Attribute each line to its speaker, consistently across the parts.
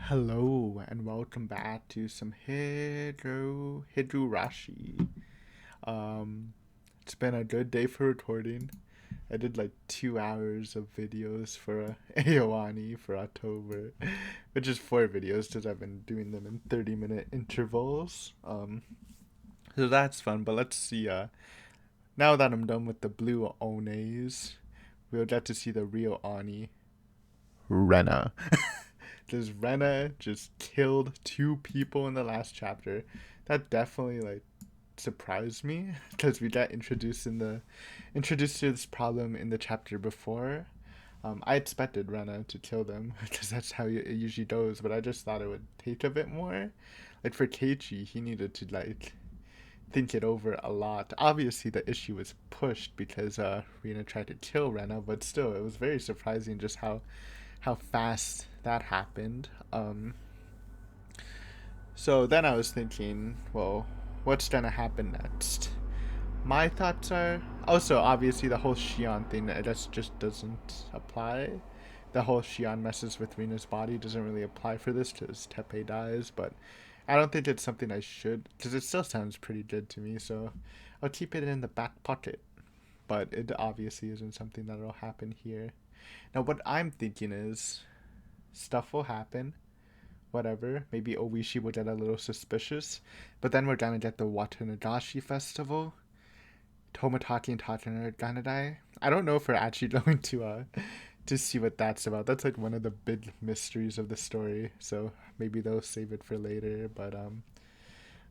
Speaker 1: Hello and welcome back to some Higurashi. Um, it's been a good day for recording. I did like 2 hours of videos for Aoani for October, which is 4 videos because I've been doing them in 30-minute intervals. So that's fun. But let's see. Now that I'm done with the blue Ones, we'll get to see the real Ani, Rena. This Rena just killed 2 people in the last chapter. That definitely surprised me because we got introduced to this problem in the chapter before. I expected Rena to kill them because that's how it usually goes, but I just thought it would take a bit more. Like for Keiichi, he needed to think it over a lot. Obviously, the issue was pushed because Rena tried to kill Rena, but still, it was very surprising just how fast that happened. So then I was thinking, well, what's gonna happen next? My thoughts are also obviously the whole Shion thing. I guess just doesn't apply. The whole Shion messes with Rina's body doesn't really apply for this because Teppei dies, but I don't think it's something I should because it still sounds pretty good to me. So I'll keep it in the back pocket. But it obviously isn't something that'll happen here. Now, what I'm thinking is stuff will happen, whatever. Maybe Oishi will get a little suspicious, but then we're gonna get the Watanagashi festival. Tomotaki and Tatana are gonna die. I don't know if we're actually going to see what that's about. That's like one of the big mysteries of the story. So maybe they'll save it for later. But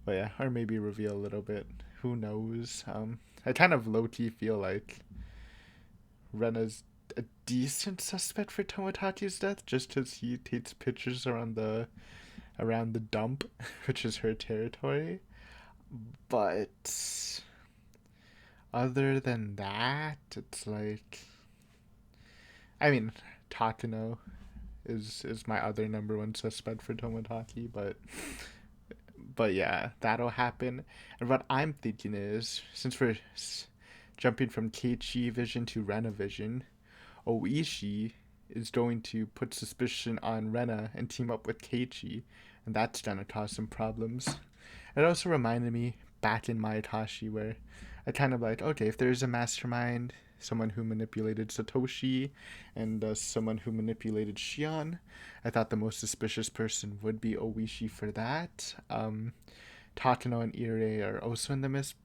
Speaker 1: yeah, or maybe reveal a little bit. Who knows? I kind of low key feel like Rena's a decent suspect for Tomotachi's death, just because he takes pictures around the dump, which is her territory. But other than that, it's like, I mean, Takano is my other number one suspect for Tomotachi, but yeah, that'll happen. And what I'm thinking is, since we're jumping from Keiichi vision to Rena vision, Oishi is going to put suspicion on Rena and team up with Keiichi, and that's gonna cause some problems. It also reminded me back in Maetashi where I kind of like, okay, if there's a mastermind, someone who manipulated Satoshi, and someone who manipulated Shion, I thought the most suspicious person would be Oishi for that. Takano and Ire are also in the midst,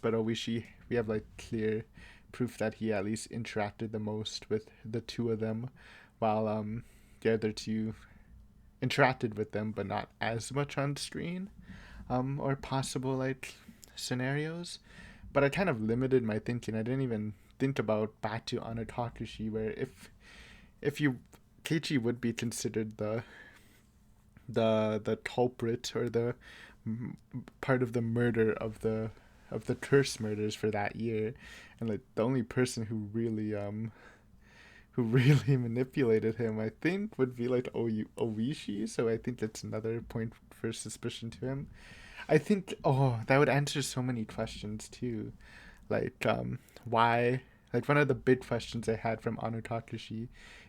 Speaker 1: but Oishi, we have like clear proof that he at least interacted the most with the two of them, while the other two interacted with them, but not as much on screen, or possible scenarios. But I kind of limited my thinking. I didn't even think about back to Anatakushi, where if you Keiichi would be considered the culprit or the part of the murder of the curse murders for that year, and like the only person who really manipulated him, I think, would be like Oishi. So I think that's another point for suspicion to him. I think that would answer so many questions too, like why. Like one of the big questions I had from Anu Takashi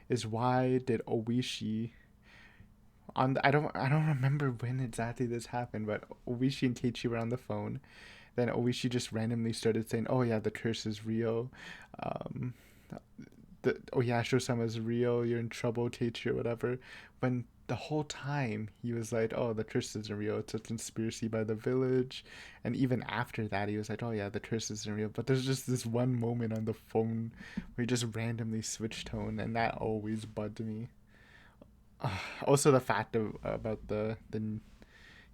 Speaker 1: is why did Oishi I don't remember when exactly this happened, but Oishi and Keiichi were on the phone. Then Oishi just randomly started saying, "Oh yeah, the curse is real. Um, the Oyasho-sama is real. You're in trouble, Keiichi, or whatever." When the whole time he was like, "Oh, the curse isn't real. It's a conspiracy by the village." And even after that, he was like, "Oh yeah, the curse isn't real." But there's just this one moment on the phone where he just randomly switched tone, and that always bugged me. Also, the fact about the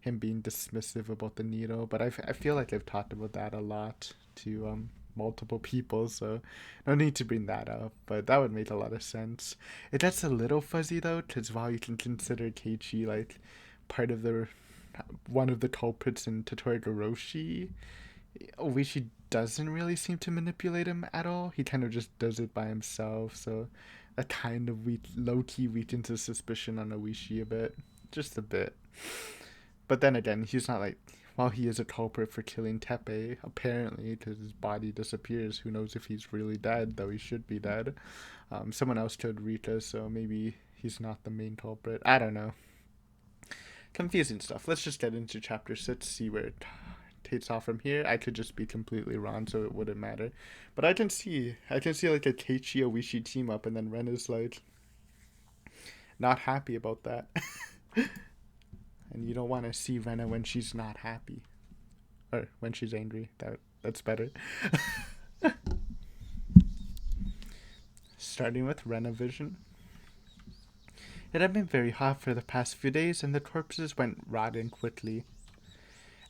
Speaker 1: him being dismissive about the needle, but I feel like I've talked about that a lot to multiple people, so no need to bring that up. But that would make a lot of sense. It gets a little fuzzy though, because while you can consider Keiichi like part of the one of the culprits in Tsumihoroboshi, Oishi doesn't really seem to manipulate him at all. He kind of just does it by himself, so that kind of low key weakens his suspicion on Oishi a bit, just a bit. But then again, he's not like, while he is a culprit for killing Teppei, apparently, because his body disappears, who knows if he's really dead, though he should be dead. Someone else killed Rita, so maybe he's not the main culprit. I don't know. confusing stuff. Let's just get into chapter 6, see where it takes off from here. I could just be completely wrong, so it wouldn't matter. But I can see like a Keiichi Oishi team up, and then Ren is like not happy about that. And you don't want to see Rena when she's not happy. Or when she's angry. That's better. Starting with Rena vision. It had been very hot for the past few days, and the corpses went rotting quickly.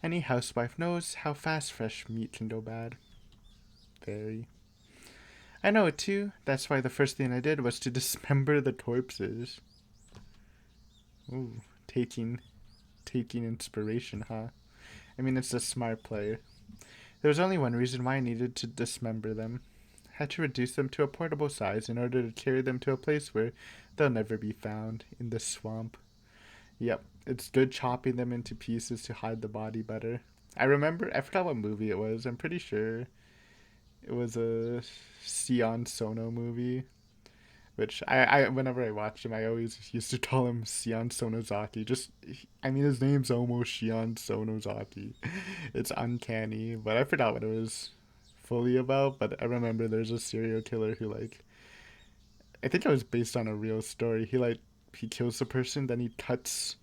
Speaker 1: Any housewife knows how fast fresh meat can go bad. Very. I know it too. That's why the first thing I did was to dismember the corpses. Ooh, taking inspiration, huh? I mean, it's a smart play. There was only one reason why I needed to dismember them. I had to reduce them to a portable size in order to carry them to a place where they'll never be found, in the swamp. Yep, it's good chopping them into pieces to hide the body better. I forgot what movie it was. I'm pretty sure it was a Sion Sono movie. Which I whenever I watched him, I always used to call him Sion Sonozaki. His name's almost Shion Sonozaki. It's uncanny, but I forgot what it was fully about. But I remember there's a serial killer who I think it was based on a real story. He kills the person, then he cuts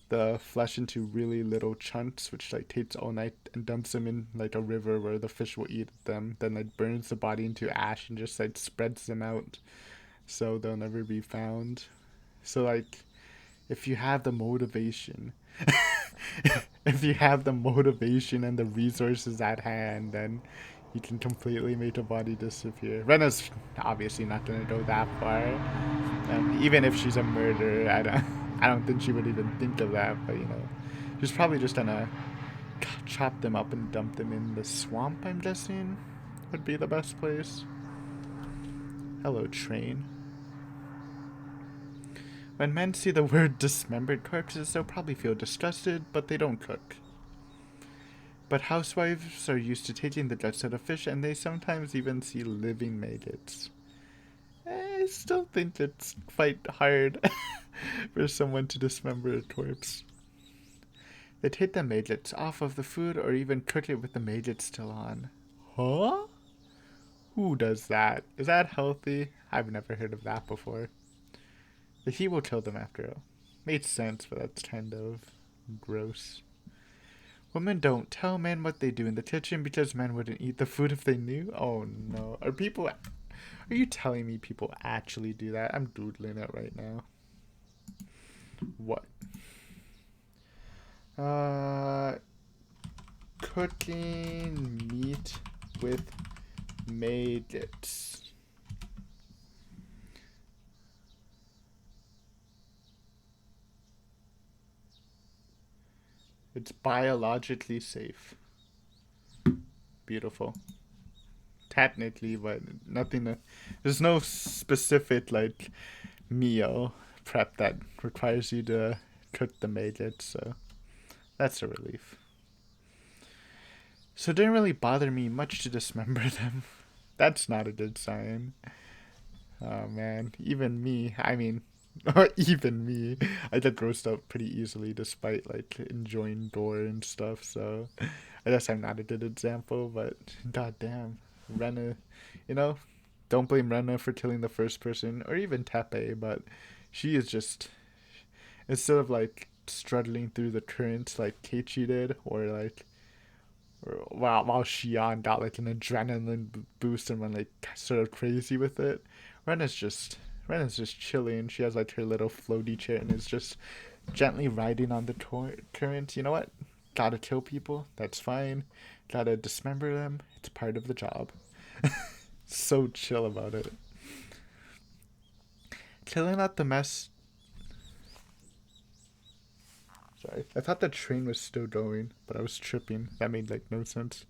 Speaker 1: the flesh into really little chunks, which takes all night, and dumps them in a river where the fish will eat them. Then burns the body into ash and just spreads them out, so they'll never be found. So if you have the motivation, if you have the motivation and the resources at hand, then you can completely make a body disappear. Rena's obviously not gonna go that far. Even if she's a murderer, I don't think she would even think of that. But she's probably just gonna chop them up and dump them in the swamp. I'm guessing would be the best place. Hello, train. When men see the word dismembered corpses, they'll probably feel disgusted, but they don't cook. But housewives are used to taking the guts out of fish, and they sometimes even see living maggots. I still think it's quite hard for someone to dismember a corpse. They take the maggots off of the food, or even cook it with the maggots still on. Huh? Who does that? Is that healthy? I've never heard of that before. The heat will kill them after all. Made sense, but that's kind of gross. Women don't tell men what they do in the kitchen because men wouldn't eat the food if they knew? Oh no. Are you telling me people actually do that? I'm doodling it right now. What? Cooking meat with maggots. It's biologically safe. Beautiful. Technically, but nothing. There's no specific meal prep that requires you to cook the maggots, so that's a relief. So it didn't really bother me much to dismember them. That's not a good sign. Oh man, even me. Even me. I get grossed out pretty easily despite enjoying gore and stuff, so I guess I'm not a good example, but goddamn. Rena, don't blame Rena for killing the first person, or even Tepe, but she is just, instead of struggling through the currents like Keiichi did, or while Shion got an adrenaline boost and went sort of crazy with it, Rena's just chilling. She has her little floaty chair and is just gently riding on the current. You know what? Gotta kill people. That's fine. Gotta dismember them. It's part of the job. So chill about it. Killing out the mess. Sorry. I thought the train was still going, but I was tripping. That made no sense.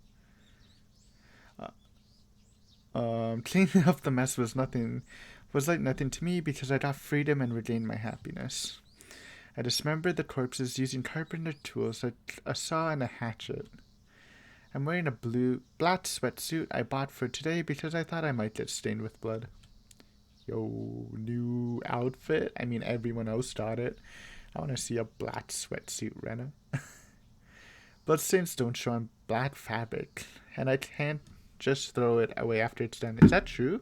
Speaker 1: Cleaning up the mess was nothing to me because I got freedom and regained my happiness. I dismembered the corpses using carpenter tools like a saw and a hatchet. I'm wearing a black sweatsuit I bought for today because I thought I might get stained with blood. Yo, new outfit. Everyone else got it. I want to see a black sweatsuit, Rena. Bloodstains don't show on black fabric, and I can't just throw it away after it's done. Is that true?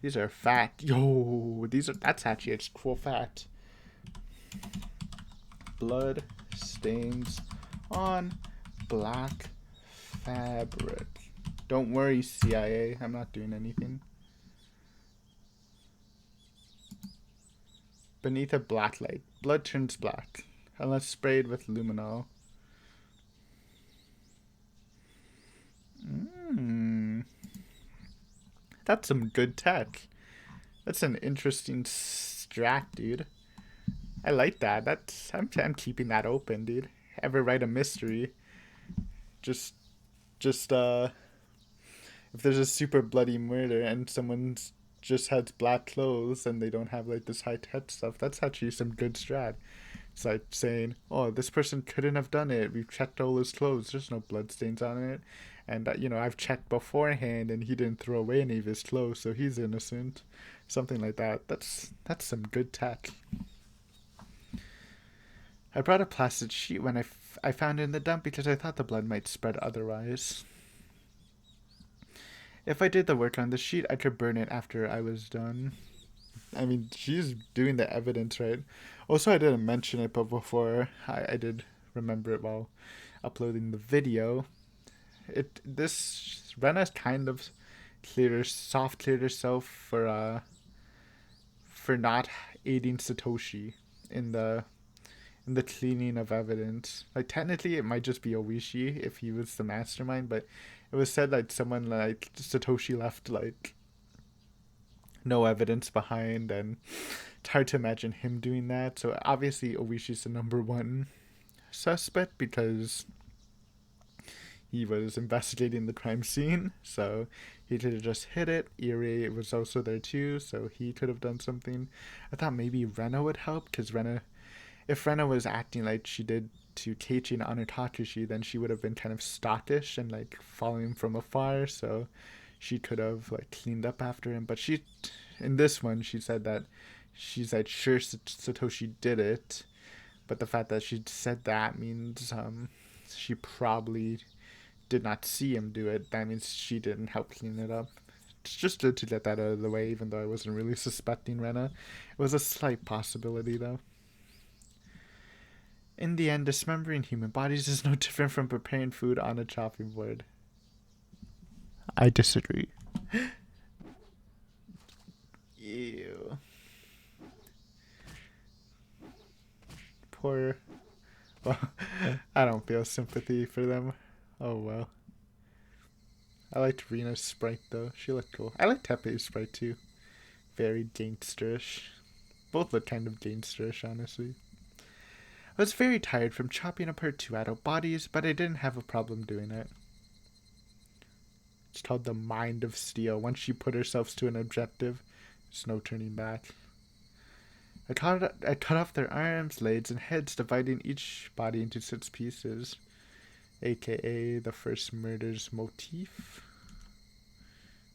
Speaker 1: These are fat. Yo, that's actually a cool fact. Blood stains on black fabric. Don't worry, CIA. I'm not doing anything. Beneath a black light, blood turns black, unless sprayed with luminol. That's some good tech. That's an interesting strat, dude. I like that. I'm keeping that open, dude. Ever write a mystery? Just if there's a super bloody murder and someone's just has black clothes and they don't have like this high tech stuff, that's actually some good strat. It's like saying, oh, this person couldn't have done it. We've checked all his clothes. There's no bloodstains on it. And, I've checked beforehand and he didn't throw away any of his clothes, so he's innocent. Something like that. That's some good tech. I brought a plastic sheet when I found it in the dump because I thought the blood might spread otherwise. If I did the work on the sheet, I could burn it after I was done. I mean, she's doing the evidence, right? Also, I didn't mention it, but before I did remember it while uploading the video. Rena's kind of soft cleared herself for not aiding Satoshi in the cleaning of evidence. Like, technically it might just be Oishi if he was the mastermind, but it was said that someone like Satoshi left like no evidence behind, and it's hard to imagine him doing that. So obviously Oishi's the number one suspect because he was investigating the crime scene, so he could have just hit it. Irie was also there too, so he could have done something. I thought maybe Rena would help, because if Rena was acting like she did to Keiichi and Anatakashi, then she would have been kind of stockish and like following from afar, so she could have like cleaned up after him. But in this one, she said that she's like sure Satoshi did it, but the fact that she said that means she probably did not see him do it. That means she didn't help clean it up. It's just good to get that out of the way, even though I wasn't really suspecting Rena. It was a slight possibility, though. In the end, dismembering human bodies is no different from preparing food on a chopping board. I disagree. Ew. Poor. Well, I don't feel sympathy for them. Oh well. I liked Rena's sprite though. She looked cool. I liked Tepe's sprite too. Very gangsterish. Both look kind of gangsterish, honestly. I was very tired from chopping apart two adult bodies, but I didn't have a problem doing it. It's called the mind of steel. Once she put herself to an objective, there's no turning back. I cut off their arms, legs, and heads, dividing each body into 6 pieces, aka the first murder's motif.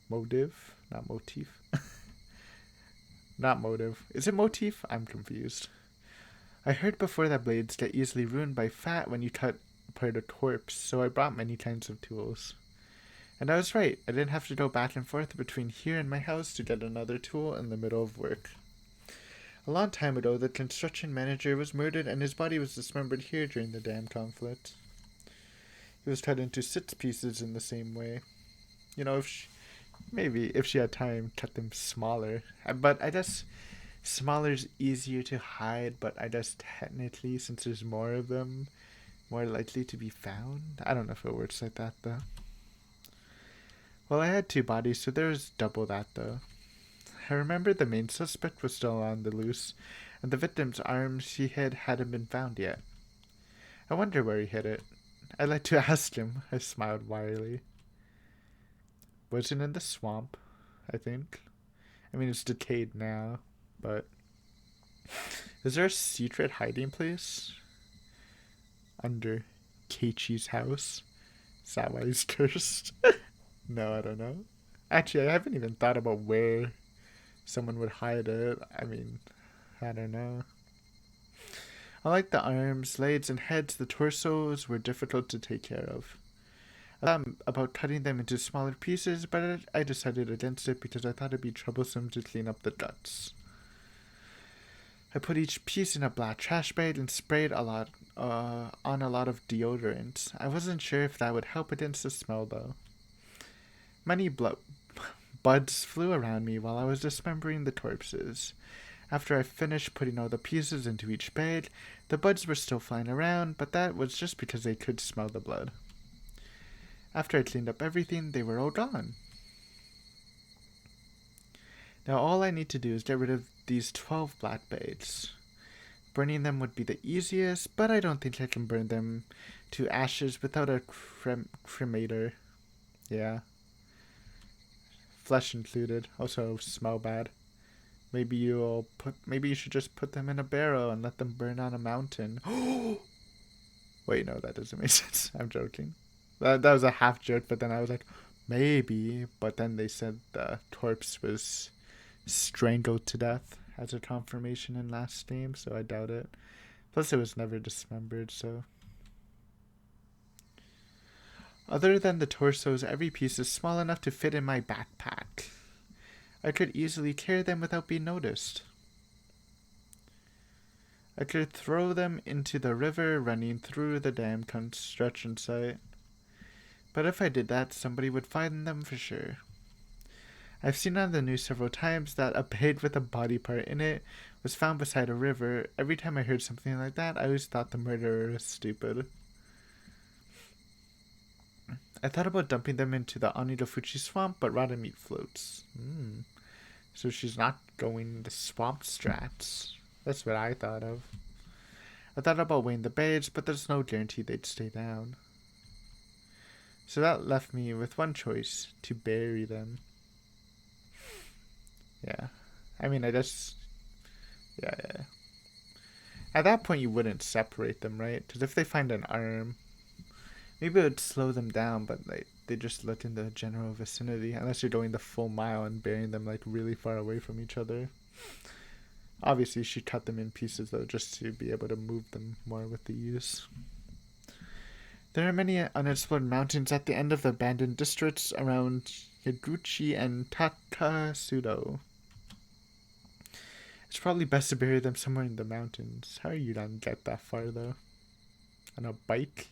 Speaker 1: Motive? Not motif. Not motive. Is it motif? I'm confused. I heard before that blades get easily ruined by fat when you cut apart a corpse, so I brought many kinds of tools. And I was right. I didn't have to go back and forth between here and my house to get another tool in the middle of work. A long time ago, the construction manager was murdered and his body was dismembered here during the dam conflict. He was cut into 6 pieces in the same way. If she had time, cut them smaller. But I guess smaller's easier to hide, but I guess technically, since there's more of them, more likely to be found. I don't know if it works like that, though. Well, I had 2 bodies, so there was double that, though. I remember the main suspect was still on the loose, and the victim's arms he hid hadn't been found yet. I wonder where he hid it. I'd like to ask him. I smiled wryly. Wasn't in the swamp, I think. I mean, it's decayed now, but... Is there a secret hiding place? Under Keiichi's house? Is that why he's cursed? No, I don't know. Actually, I haven't even thought about where someone would hide it. I mean, I don't know. Unlike the arms, legs, and heads, the torsos were difficult to take care of. I thought about cutting them into smaller pieces, but I decided against it because I thought it'd be troublesome to clean up the guts. I put each piece in a black trash bag and sprayed on a lot of deodorant. I wasn't sure if that would help against the smell, though. Many buds flew around me while I was dismembering the corpses. After I finished putting all the pieces into each bag, the buds were still flying around, but that was just because they could smell the blood. After I cleaned up everything, they were all gone. Now all I need to do is get rid of these 12 black bags. Burning them would be the easiest, but I don't think I can burn them to ashes without a cremator. Yeah. Flesh included. Also smell bad. Maybe you should just put them in a barrel and let them burn on a mountain. Wait, no, that doesn't make sense. I'm joking. That was a half joke, but then I was like, maybe. But then they said the corpse was strangled to death as a confirmation in last name, so I doubt it. Plus, it was never dismembered, so. Other than the torsos, every piece is small enough to fit in my backpack. I could easily carry them without being noticed. I could throw them into the river running through the damn construction site. But if I did that, somebody would find them for sure. I've seen on the news several times that a bag with a body part in it was found beside a river. Every time I heard something like that, I always thought the murderer was stupid. I thought about dumping them into the Onidofuchi swamp, but raw meat floats. So she's not going the swamp strats. That's what I thought of. I thought about weighing the bags, but there's no guarantee they'd stay down. So that left me with one choice, to bury them. Yeah. I mean, I just... Yeah. At that point, you wouldn't separate them, right? Because if they find an arm, maybe it would slow them down, but they just look in the general vicinity, unless you're going the full mile and burying them really far away from each other. Obviously, she cut them in pieces, though, just to be able to move them more with the ease. There are many unexplored mountains at the end of the abandoned districts around Higurashi and Takasudo. It's probably best to bury them somewhere in the mountains. How are you gonna get that far, though? On a bike?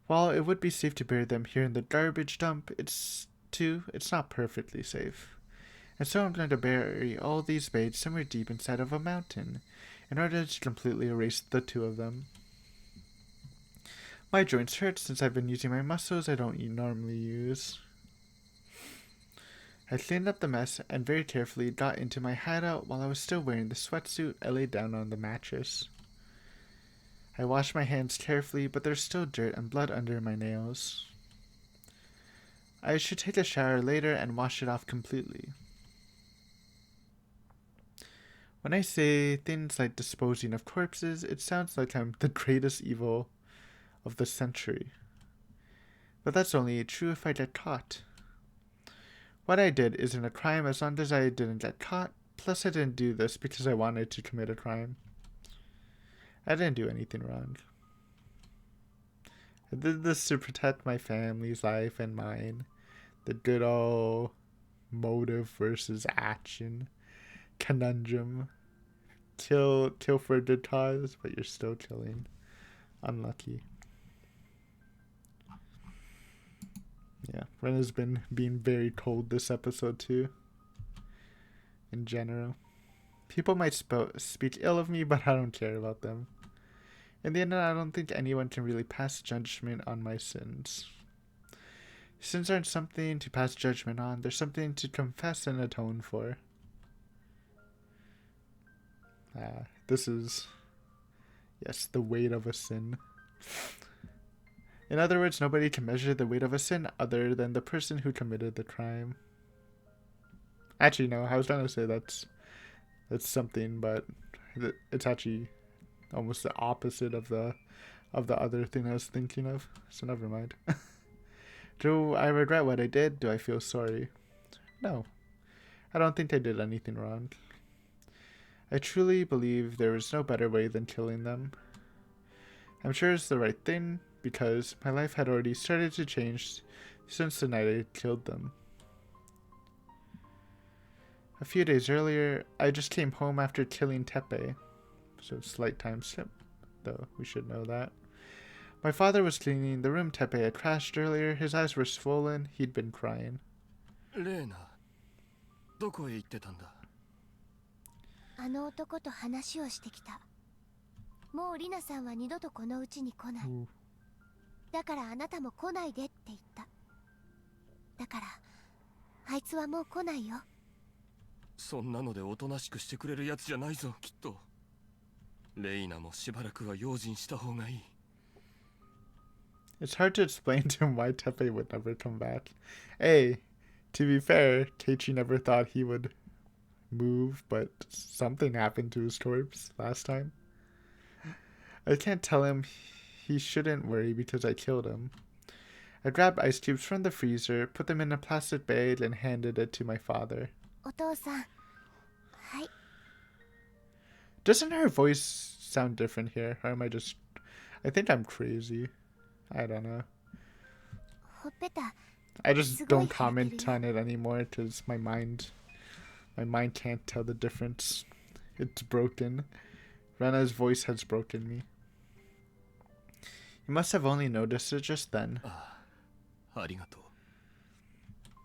Speaker 1: While it would be safe to bury them here in the garbage dump, it's not perfectly safe. And so I'm going to bury all these bags somewhere deep inside of a mountain, in order to completely erase the two of them. My joints hurt since I've been using my muscles I don't normally use. I cleaned up the mess and very carefully got into my hideout while I was still wearing the sweatsuit I laid down on the mattress. I washed my hands carefully, but there's still dirt and blood under my nails. I should take a shower later and wash it off completely. When I say things like disposing of corpses, it sounds like I'm the greatest evil of the century. But that's only true if I get caught. What I did isn't a crime as long as I didn't get caught, plus I didn't do this because I wanted to commit a crime. I didn't do anything wrong. I did this to protect my family's life and mine. The good old motive versus action conundrum. Kill for a good cause, but you're still killing. Unlucky. Yeah, Ren has been being very cold this episode too. In general. People might speak ill of me, but I don't care about them. In the end, I don't think anyone can really pass judgment on my sins. Sins aren't something to pass judgment on, they're something to confess and atone for. This is, yes, the weight of a sin. In other words, nobody can measure the weight of a sin other than the person who committed the crime. Actually, no, I was trying to say that's something, but it's actually almost the opposite of the other thing I was thinking of. So never mind. Do I regret what I did? Do I feel sorry? No. I don't think I did anything wrong. I truly believe there is no better way than killing them. I'm sure it's the right thing, because my life had already started to change since the night I killed them. A few days earlier, I just came home after killing Tepe, so slight time skip, though we should know that. My father was cleaning the room Tepe had trashed earlier. His eyes were swollen. He'd been crying.
Speaker 2: レーナ、どこへ行ってたんだ？
Speaker 3: あの男と話をしてきた。もうリナさんは二度とこの家に来ない。だからあなたも来ないでって言った。だからあいつはもう来ないよ。
Speaker 2: そんなのでおとなしくしてくれるやつじゃないぞ、きっと。レイナもしばらくは用心した方がいい。
Speaker 1: It's hard to explain to him why Tepe would never come back. To be fair, Teichi never thought he would move, but something happened to his corpse last time. I can't tell him he shouldn't worry because I killed him. I grabbed ice cubes from the freezer, put them in a plastic bag, and handed it to my father.
Speaker 3: お父さん、はい。
Speaker 1: Doesn't her voice sound different here? Or am I just... I think I'm crazy. I don't know.
Speaker 3: ほっぺた。
Speaker 1: I just don't comment on it anymore because my mind can't tell the difference. It's broken. Rena's voice has broken me. You must have only noticed it just then.
Speaker 2: ありがとう。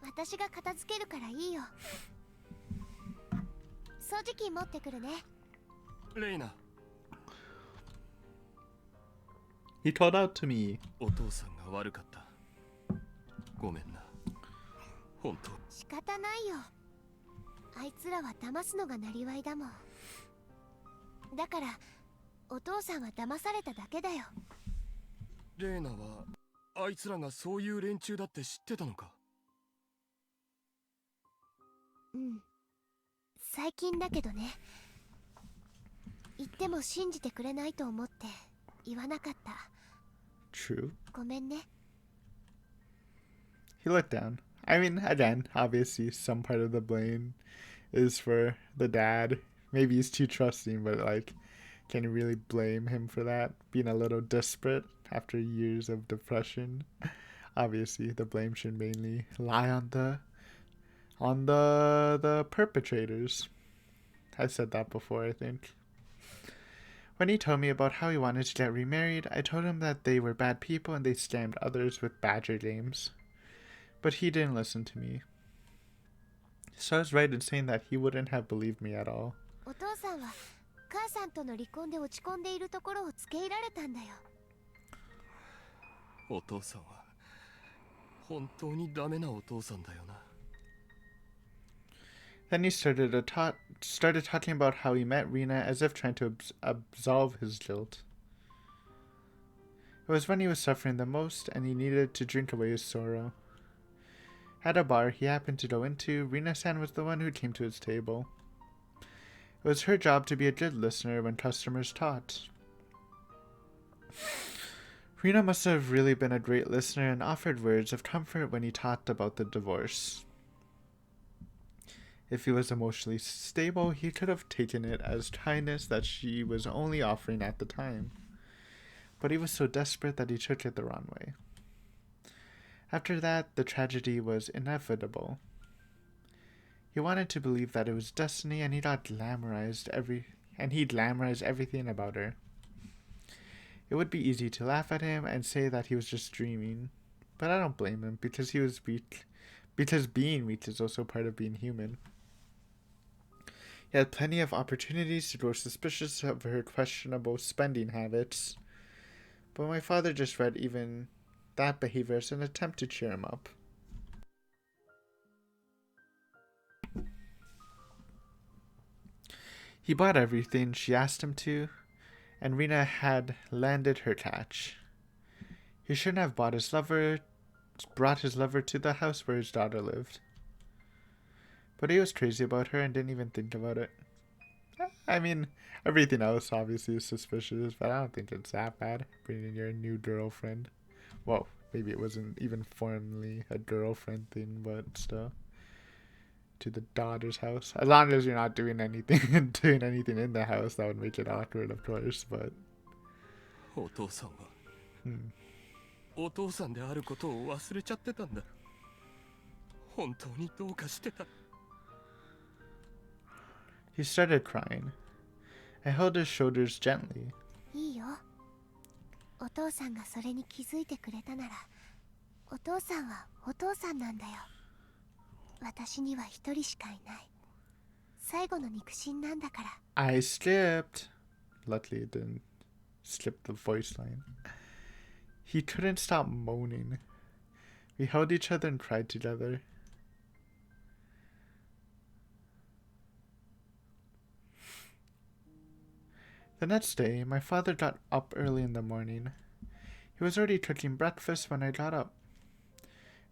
Speaker 3: 私が片付けるからいいよ。掃除機持ってくるね。
Speaker 2: レイナ。
Speaker 1: He called out to me.
Speaker 2: お父さんが悪かった。ごめんな。本当。
Speaker 3: 仕方ないよ。あいつらは騙すのがなりわいだもん。だからお父さんは騙されただけだよ。
Speaker 2: レーナはあいつらがそういう連中だって知ってたのか？
Speaker 3: うん。最近だけどね。言っても信じてくれないと思って言わなかった。
Speaker 1: True.
Speaker 3: ごめんね。
Speaker 1: He looked down. I mean, again, obviously some part of the blame is for the dad. Maybe he's too trusting, but like, can you really blame him for that? Being a little desperate after years of depression. Obviously, the blame should mainly lie on the perpetrators. I said that before, I think. When he told me about how he wanted to get remarried, I told him that they were bad people and they scammed others with badger games. But he didn't listen to me. So I was right in saying that he wouldn't have believed me at all.
Speaker 3: お父さんは母さんとの離婚で落ち込んでいるところをつけ入られたんだよ。
Speaker 2: お父さんは本当にダメなお父さんだよな。
Speaker 1: Then he started talking about how he met Rina as if trying to absolve his guilt. It was when he was suffering the most and he needed to drink away his sorrow. At a bar he happened to go into, Rina-san was the one who came to his table. It was her job to be a good listener when customers talked. Rina must have really been a great listener and offered words of comfort when he talked about the divorce. If he was emotionally stable, he could have taken it as kindness that she was only offering at the time. But he was so desperate that he took it the wrong way. After that, the tragedy was inevitable. He wanted to believe that it was destiny, and he glamorized everything about her. It would be easy to laugh at him and say that he was just dreaming, but I don't blame him because he was weak. Because being weak is also part of being human. He had plenty of opportunities to grow suspicious of her questionable spending habits, but my father just read even that behavior as an attempt to cheer him up. He bought everything she asked him to, and Rina had landed her catch. He shouldn't have brought his lover to the house where his daughter lived. But he was crazy about her and didn't even think about it. I mean, everything else obviously is suspicious, but I don't think it's that bad, bringing your new girlfriend. Well, maybe it wasn't even formally a girlfriend thing, but still. to the daughter's house. As long as you're not doing anything doing anything in the house, that would make it awkward, of course, but
Speaker 2: お父さんは
Speaker 1: hmm.
Speaker 2: お父さんであることを忘れちゃってたんだ。本当にどうかしてた。
Speaker 1: He started crying. I held his shoulders gently.
Speaker 3: いいよ。お父さんがそれに気づいてくれたなら、お父さんはお父さんなんだよ。私には一人しかいない。最後の肉親なんだから。
Speaker 1: I slipped. Luckily it didn't slip the voice line. He couldn't stop moaning. We held each other and cried together. The next day, my father got up early in the morning. He was already cooking breakfast when I got up.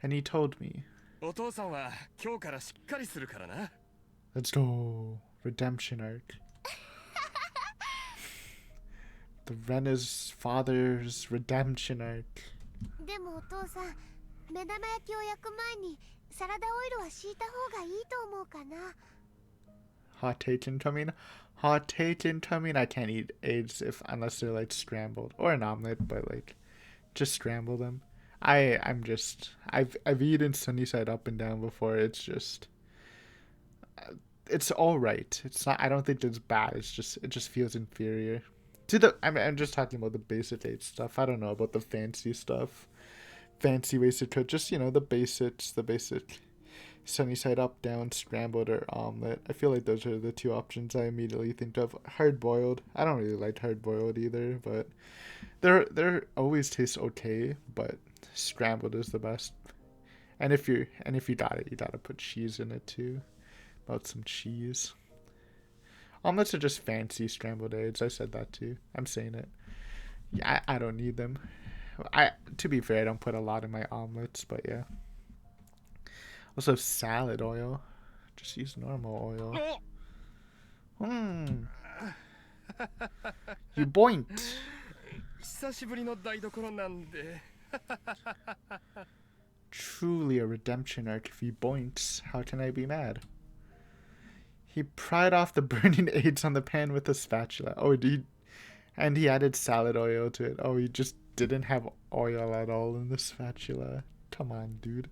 Speaker 1: And he told me,
Speaker 2: お父さんは今日からしっかりするからな。
Speaker 1: let's go. Redemption arc. The Rena's father's redemption arc.
Speaker 3: でもお父さん、目玉焼きを焼く前にサラダオイルは敷いた方がいいと思うかな。
Speaker 1: Hot take incoming. Hot take incoming. I can't eat eggs unless they're like scrambled or an omelet, but like just scramble them. I've eaten sunny side up and down before. It's just it's all right. It's not. I don't think it's bad. It just feels inferior. I'm just talking about the basic egg stuff. I don't know about the fancy stuff. Fancy ways to cook. Just the basics. The basic sunny side up, down, scrambled, or omelet. I feel like those are the two options I immediately think of. Hard boiled. I don't really like hard boiled either, but they're always taste okay. But scrambled is the best. And if you got it, you gotta put cheese in it too. About some cheese. Omelets are just fancy scrambled eggs. I said that too. I'm saying it. Yeah, I don't need them. To be fair, I don't put a lot in my omelets, but yeah. Also, salad oil. Just use normal oil. You boinked.
Speaker 2: 久しぶりの台所なんで。
Speaker 1: Truly a redemption arc if he boinks. How can I be mad? He pried off the burning eggs on the pan with a spatula. And he added salad oil to it. Oh, he just didn't have oil at all in the spatula. Come on, dude.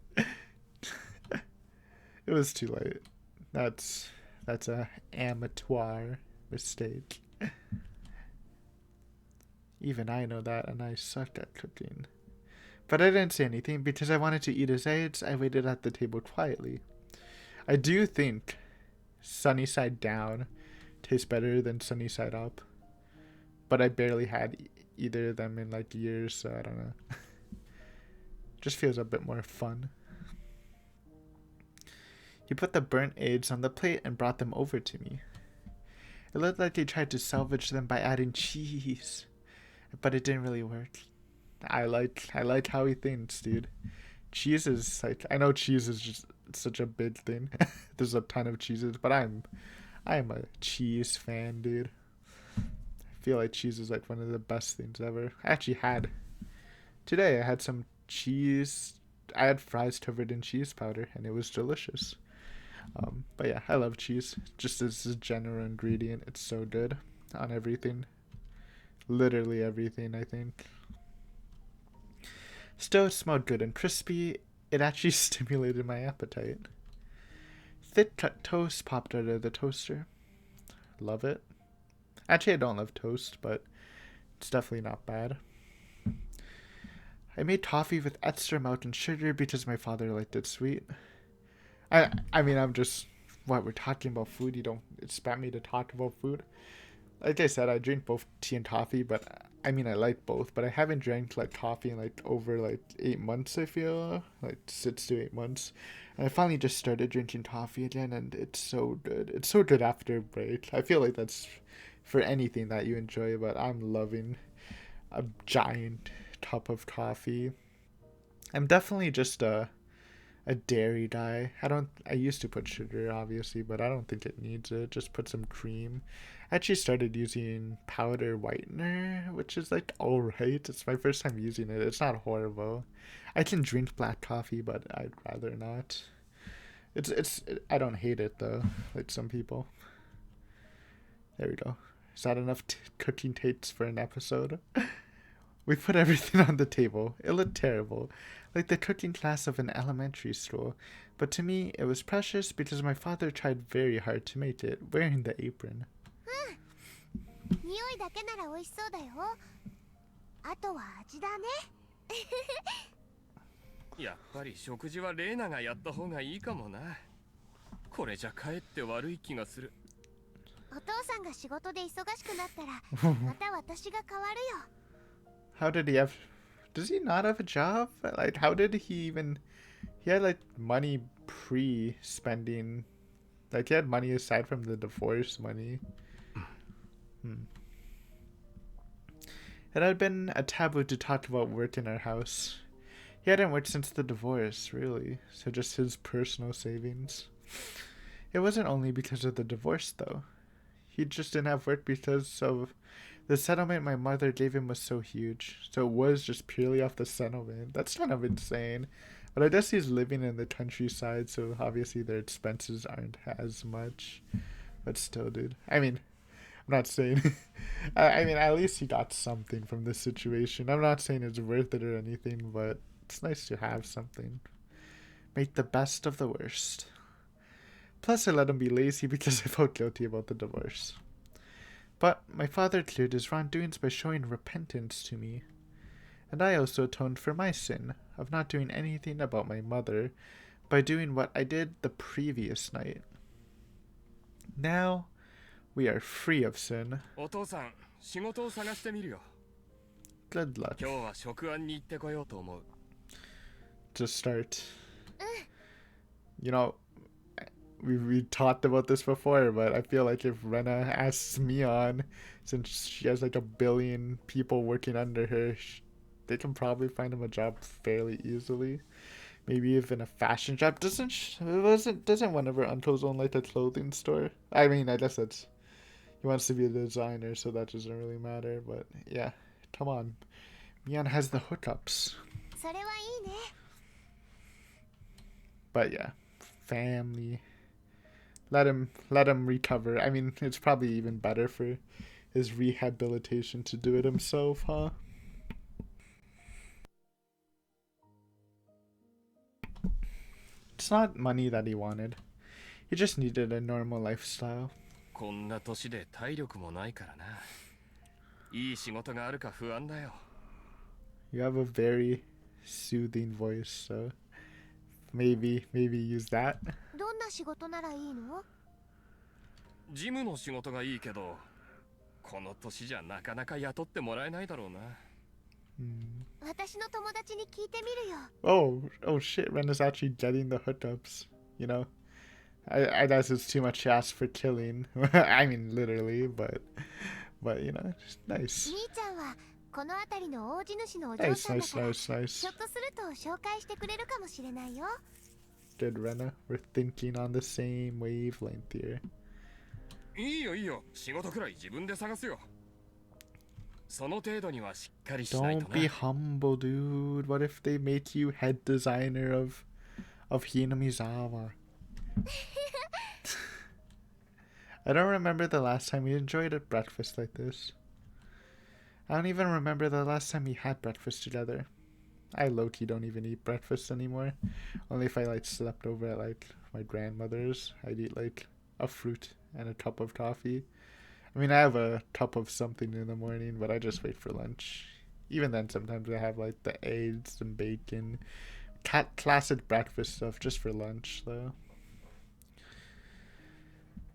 Speaker 1: It was too late. That's a amateur mistake. Even I know that, and I suck at cooking. But I didn't say anything because I wanted to eat his eggs. I waited at the table quietly. I do think sunny side down tastes better than sunny side up. But I barely had either of them in like years, so I don't know. Just feels a bit more fun. He put the burnt eggs on the plate and brought them over to me. It looked like they tried to salvage them by adding cheese, but it didn't really work. I like how he thinks, dude. Cheese is like, I know cheese is just such a big thing. There's a ton of cheeses, but I'm a cheese fan, dude. I feel like cheese is like one of the best things ever. Today I had some cheese. I had fries covered in cheese powder, and it was delicious. But yeah, I love cheese. Just as a general ingredient, it's so good on everything. Literally everything, I think. Still, it smelled good and crispy. It actually stimulated my appetite. Thick cut toast popped out of the toaster. Love it. Actually, I don't love toast, but it's definitely not bad. I made coffee with extra milk and sugar because my father liked it sweet. I mean, we're talking about food. You don't expect me to talk about food. Like I said, I drink both tea and coffee, but I mean, I like both, but I haven't drank like coffee in like over like 8 months, I feel. Like 6 to 8 months. And I finally just started drinking coffee again, and it's so good. It's so good after a break. I feel like that's for anything that you enjoy, but I'm loving a giant cup of coffee. I'm definitely just a dairy guy. I used to put sugar, obviously, but I don't think it needs it. Just put some cream. I actually started using powder whitener, which is like alright. It's my first time using it. It's not horrible. I can drink black coffee, but I'd rather not. I don't hate it though, like some people. There we go. Is that enough cooking tapes for an episode? We put everything on the table. It looked terrible, like the cooking class of an elementary school. But to me, it was precious because my father tried very hard to make it, wearing the apron.
Speaker 3: 匂いだけなら美味しそうだよ。あとは味だね。
Speaker 2: やっぱり食事はレイナがやった方がいいかもな。これじゃかえって悪い気がする。
Speaker 3: お父さんが仕事で忙しくなったら、また私が代わるよ。
Speaker 1: How did he have? Does he not have a job? Like, how did he even? He had like money pre-spending. Like, he had money aside from the divorce money. It had been a taboo to talk about work in our house. He hadn't worked since the divorce, really, so just his personal savings. It wasn't only because of the divorce, though. He just didn't have work because of the settlement my mother gave him was so huge. So it was just purely off the settlement. That's kind of insane. But I guess he's living in the countryside, so obviously their expenses aren't as much. But still, dude. I mean, I'm not saying... I mean, at least he got something from this situation. I'm not saying it's worth it or anything, but it's nice to have something. Make the best of the worst. Plus, I let him be lazy because I felt guilty about the divorce. But my father cleared his wrongdoings by showing repentance to me. And I also atoned for my sin of not doing anything about my mother by doing what I did the previous night. Now, we are free of sin.
Speaker 2: お父さん、仕事を探してみるよ。
Speaker 1: Good luck.
Speaker 2: 今日は食案に行ってこようと思う。
Speaker 1: To start. You know, we talked about this before, but I feel like if Rena asks me on, since she has like 1 billion people working under her, they can probably find him a job fairly easily. Maybe even a fashion job. Doesn't one of her uncles own like a clothing store? I mean, I guess that's he wants to be a designer, so that doesn't really matter. But yeah, come on, Mian has the hookups.
Speaker 3: それはいいね。
Speaker 1: But yeah, family. Let him recover. I mean, it's probably even better for his rehabilitation to do it himself, huh? It's not money that he wanted. He just needed a normal lifestyle.
Speaker 2: こんな年で体力もないからな。いい仕事があるか不安だよ。
Speaker 1: You have a very soothing voice, so maybe use that.
Speaker 3: どんな仕事ならいいの？
Speaker 2: 事務の仕事がいいけど、この年じゃなかなか雇ってもらえないだろうな。
Speaker 3: 私の友達に聞いてみるよ。
Speaker 1: Oh shit, Ren is actually getting the hookups, you know? I guess it's too much to ask for killing. I mean, literally, but you know, it's nice.
Speaker 3: 兄ちゃんはこの辺りの大地主のお嬢
Speaker 1: Nice,
Speaker 3: さんだから、
Speaker 1: nice.
Speaker 3: ひょっとすると紹介してくれるかもしれないよ。
Speaker 1: Good, Rena. We're thinking on the same wavelength here.
Speaker 2: いいよいいよ、仕事くらい自分で探すよ。その程度にはしっかりしないと
Speaker 1: Don't
Speaker 2: な。
Speaker 1: be humble, dude. What if they make you head designer of Hinamizawa? I don't remember the last time we enjoyed a breakfast like this. I don't even remember the last time we had breakfast together. I low-key don't even eat breakfast anymore. Only if I like slept over at like my grandmother's. I'd eat like a fruit and a cup of coffee. I mean, I have a cup of something in the morning, but I just wait for lunch. Even then, sometimes I have like the eggs and bacon. Classic breakfast stuff just for lunch, though.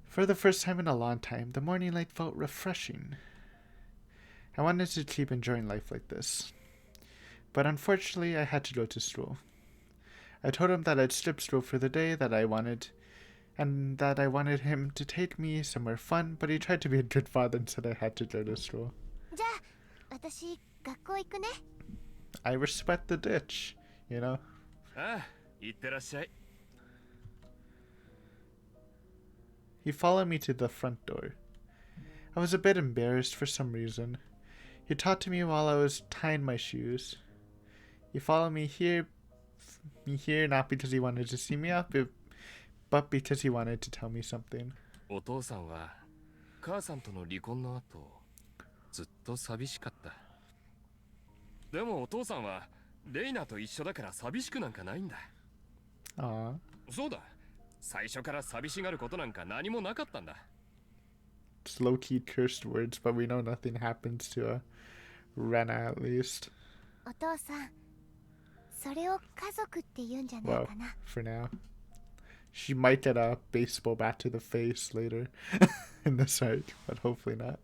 Speaker 1: For the first time in a long time, the morning light felt refreshing. I wanted to keep enjoying life like this. But unfortunately, I had to go to school. I told him that I'd skip school for the day that I wanted, and that I wanted him to take me somewhere fun, but he tried to be a good father and said I had to go to school.
Speaker 3: じゃあ、私学校行くね。
Speaker 1: I respect the ditch, you know?
Speaker 2: ああ、行ってらっしゃい。
Speaker 1: He followed me to the front door. I was a bit embarrassed for some reason. He talked to me while I was tying my shoes. He followed me here not because he wanted to see me up, but because he wanted to tell me something.
Speaker 2: お父さんは母さんとの離婚の後ずっと寂しかった。でもお父さんはレイナと一緒だから寂しくなんかないんだ。
Speaker 1: Aw.
Speaker 2: そうだ、最初から寂しがることなんか何もなかったんだ。
Speaker 1: It's low-key cursed words, but we know nothing happens to Rena at least.
Speaker 3: お父さん、それを家族って言うんじゃない
Speaker 1: Well,
Speaker 3: かな。
Speaker 1: for now. She might get a baseball bat to the face later in this arc, but hopefully not.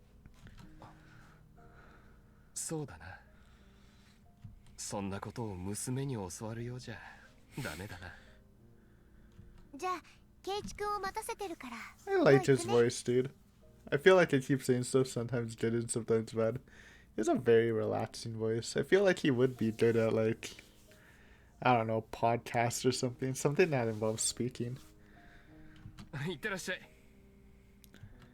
Speaker 2: そうだな。そんなことを娘に教わるようじゃダメだな。
Speaker 3: じゃあ、ケイチ君を待たせてるから。
Speaker 1: I like
Speaker 3: もう
Speaker 1: his
Speaker 3: 行くね。
Speaker 1: voice, dude. I feel like I keep saying stuff sometimes good and sometimes bad. He has a very relaxing voice. I feel like he would be good at, like, I don't know, podcast or something. Something that involves speaking.
Speaker 2: いってらっしゃい。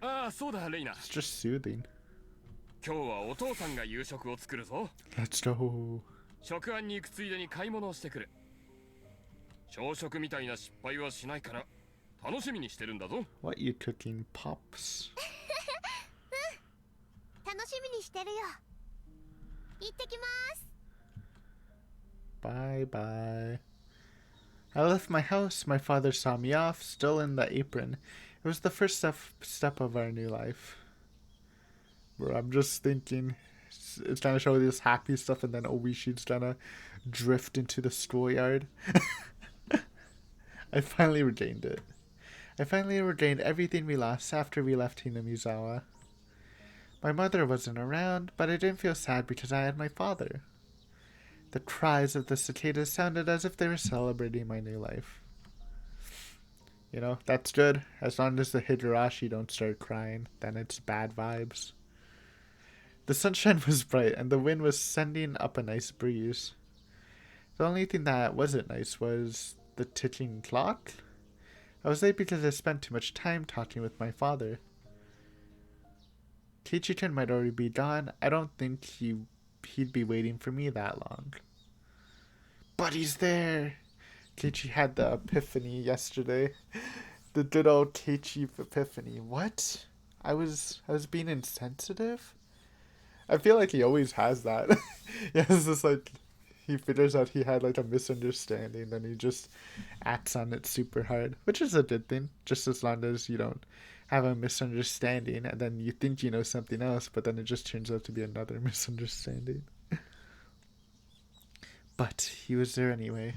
Speaker 2: ああ、そうだレイナ。
Speaker 1: It's just soothing.
Speaker 2: 今日はお父さんが夕食を作るぞ。
Speaker 1: Let's go.
Speaker 2: 食案に行くついでに買い物をしてくる。朝食みたいな失敗はしないから楽しみにしてるんだぞ。
Speaker 1: What you cooking, Pops?
Speaker 3: 楽しみにしてるよ。行ってきます。
Speaker 1: Bye bye. I left my house. My father saw me off, still in the apron. It was the first step of our new life. Bro, I'm just thinking, it's trying to show this happy stuff, and then Obishi's trying to drift into the schoolyard. I finally regained it. I finally regained everything we lost after we left Hinamizawa. My mother wasn't around, but I didn't feel sad because I had my father. The cries of the cicadas sounded as if they were celebrating my new life. You know, that's good. As long as the Higurashi don't start crying, then it's bad vibes. The sunshine was bright, and the wind was sending up a nice breeze. The only thing that wasn't nice was the ticking clock. I was late because I spent too much time talking with my father. Kiichi-kun might already be gone. I don't think he'd be waiting for me that long. But he's there! Keiichi had the epiphany yesterday. The good old Keiichi epiphany. What? I was being insensitive? I feel like he always has that. Yeah, it's just like he figures out he had like a misunderstanding, then he just acts on it super hard, which is a good thing, just as long as you don't have a misunderstanding and then you think you know something else, but then it just turns out to be another misunderstanding. But he was there anyway.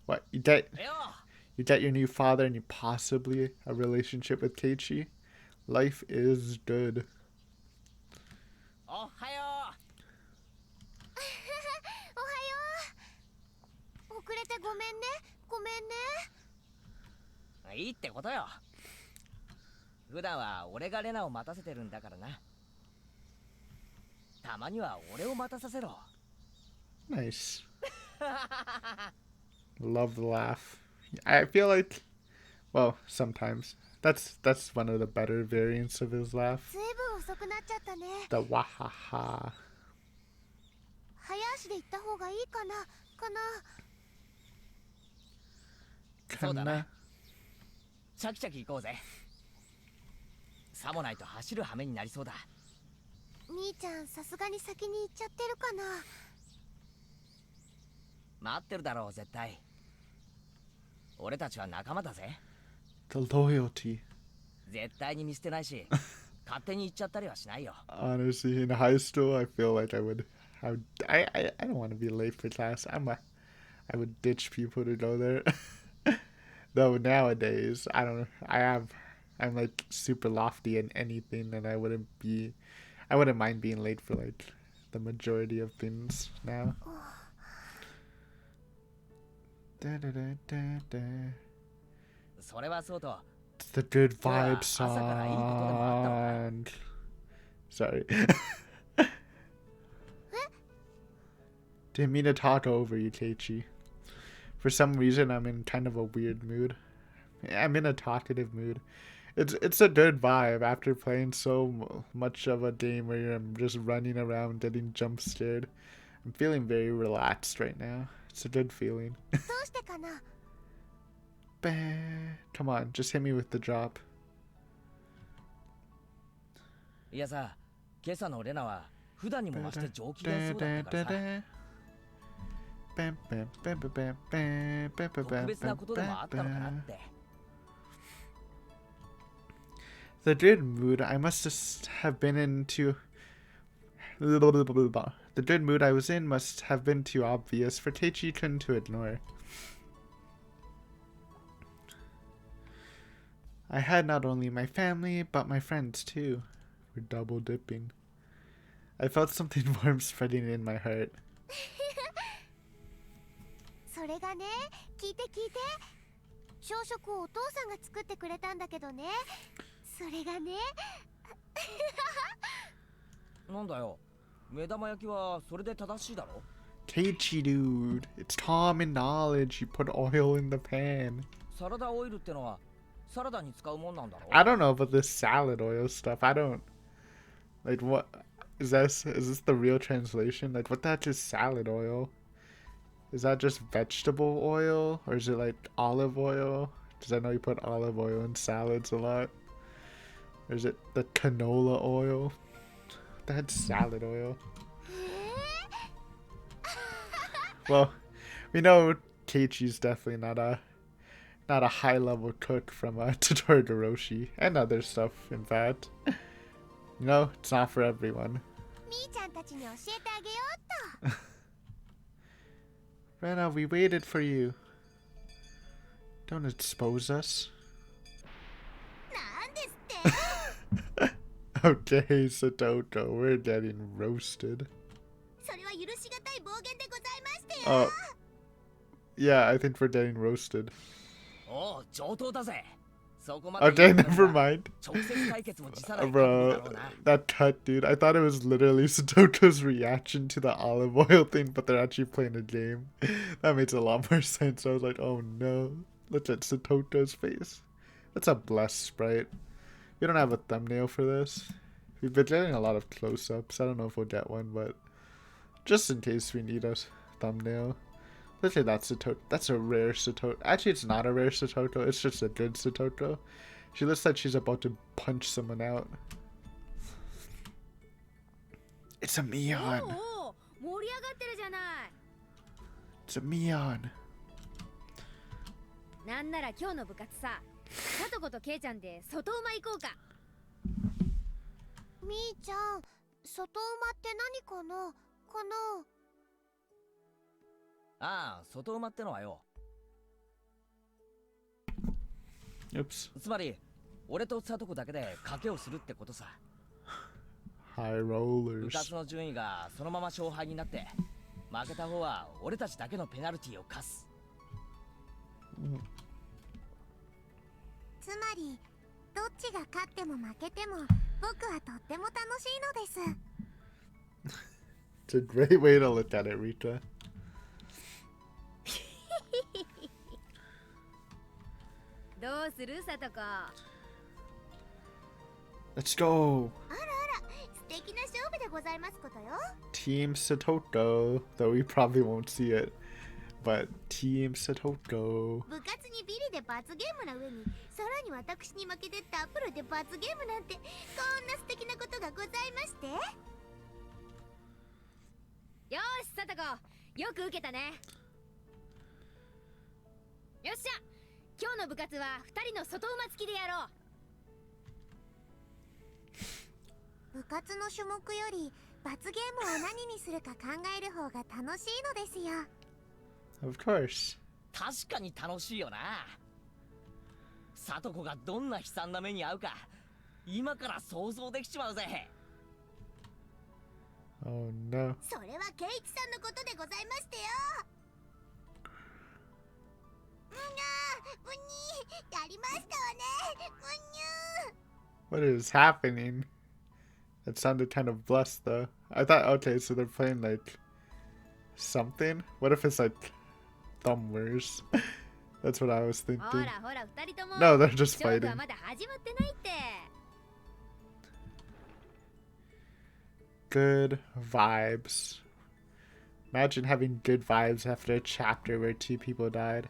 Speaker 1: What, you get your new father and you possibly a relationship with Keiichi? Life is good.
Speaker 3: おはよう。遅れてごめんね。ごめんね。
Speaker 4: いいってことよ。普段は俺がレナを待たせてるんだからな。たまには俺を待たさせろ。
Speaker 1: Nice. Love the laugh. I feel like, well, sometimes that's one of the better variants of his laugh.
Speaker 3: ずいぶん遅くなっちゃったね。
Speaker 1: The wahaha.
Speaker 3: 早足で行った方がいいかな。
Speaker 4: そうだな。
Speaker 1: Kana.
Speaker 4: チャキチャキ行こうぜ。さもないと走る羽目になりそうだ。
Speaker 3: 兄ちゃん、さすがに先に行っちゃってるかな。
Speaker 4: 待ってるだろう絶対。俺たちは仲間だぜ。
Speaker 1: The loyalty.
Speaker 4: 絶対に見捨てないし、勝手に行っちゃったりはしないよ。
Speaker 1: Honestly, in high school, I feel like I don't want to be late for class. I would ditch people to go there. Though nowadays, I'm like super lofty in anything, and I wouldn't mind being late for like the majority of things now. Da, da, da, da, da.
Speaker 4: それはそうと。
Speaker 1: It's the good vibe
Speaker 4: 朝からいいことでもあったのか。
Speaker 1: song. Sorry. Didn't mean to talk over you, Keiichi. For some reason, I'm in kind of a weird mood. I'm in a talkative mood. It's a good vibe after playing so much of a game where I'm just running around getting jump scared. I'm feeling very relaxed right now. It's a good feeling.
Speaker 3: どうしてかな。
Speaker 1: What?
Speaker 3: どうしてかな。
Speaker 1: What?
Speaker 3: どうしてかな。
Speaker 1: What?
Speaker 3: どうしてかな。
Speaker 1: What?
Speaker 3: どうしてかな。
Speaker 1: What?
Speaker 3: どうしてかな。
Speaker 1: Come on, just hit me with the drop.
Speaker 4: いやさ、今朝のレナは普段にも増して上機嫌そうだったからさ、特別なことでもあったのかなって。
Speaker 1: The good mood I must have been into. The good mood I was in must have been too obvious for Teichi-kun to ignore. I had not only my family, but my friends too. We're double dipping. I felt something warm spreading in my heart.
Speaker 3: それがね、聞いて聞いて。朝食をお父さんが作ってくれたんだけどね。それがね。
Speaker 4: なんだよ。目玉焼きはそれで正しいだろ。
Speaker 1: Teichi, dude, it's common knowledge. You put oil in the pan.
Speaker 4: サラダオイルってのはサラダに使うもんなんだろ。
Speaker 1: I don't know about this salad oil stuff. I don't like what is this? Is this the real translation? Like what the heck is salad oil? Is that just vegetable oil or is it like olive oil? Because I know you put olive oil in salads a lot. Or is it the canola oil? That's salad oil. Well, we know Keiichi's definitely not a high level cook from Tsumihoroboshi and other stuff. In fact, you know, it's not for everyone. Rena, we waited for you. Don't expose us. Okay, Satoko, we're getting roasted. Oh, yeah, I think we're getting roasted. Okay, never mind. Bro, that cut, dude. I thought it was literally Satoko's reaction to the olive oil thing, but they're actually playing a game. That makes a lot more sense. I was like, oh no. Look at Satoko's face. That's a blessed sprite. We don't have a thumbnail for this. We've been getting a lot of close-ups. I don't know if we'll get one, but just in case we need a thumbnail. Let's say that's Satoko. That's a rare Satoko. Actually, it's not a rare Satoko. It's just a good Satoko. She looks like she's about to punch someone out. It's a Mion. It's a Mion.
Speaker 5: なんなら今日の部活さ、さとことけいちゃんで外馬行こうか。
Speaker 3: みーちゃん、外馬って何かな？
Speaker 4: ああ、外馬ってのはよ。
Speaker 1: Oops.
Speaker 4: つまり、俺とさとこだけで賭けをするってことさ。
Speaker 1: High
Speaker 4: 部
Speaker 1: rollers.
Speaker 4: 活の順位がそのまま勝敗になって、負けた方は俺たちだけのペナルティを課す。
Speaker 3: つまり、どっちが勝っても負けても、僕はとっても楽しいのです。
Speaker 1: It's a great way to look at it, Rita.
Speaker 5: どうするさとこ。
Speaker 1: Let's go.
Speaker 3: あらあら、素敵な勝負でございますことよ。
Speaker 1: Team Satoko. Though we probably won't see it. But Team Satoko.
Speaker 3: 部活にビリで罰ゲームな上に、さらに私に負けてダブルで罰ゲームなんて、こんな素敵なことがございまして。
Speaker 5: よし、さとこ、よく受けたね。よっしゃ、今日の部活は2人の外馬付きでやろう。
Speaker 3: 部活の種目より罰ゲームを何にするか考える方が楽しいのですよ。
Speaker 1: Of course.
Speaker 4: 確かに楽しいよな。さとこがどんな悲惨な目に遭うか、今から想像できちまうぜ。
Speaker 1: Oh no.
Speaker 3: それはケイチさんのことでございましてよ。ブニー、やりましたわね。ブニュー。
Speaker 1: What is happening? It sounded kind of blessed though. I thought, okay, so they're playing like something? What if it's like thumb wars? That's what I was
Speaker 5: ほ
Speaker 1: thinking.
Speaker 5: らほら、2人とも。
Speaker 1: No, they're just
Speaker 5: 勝負
Speaker 1: fighting.
Speaker 5: はまだ始まってないって。
Speaker 1: Good vibes. Imagine having good vibes after a chapter where 2 people died.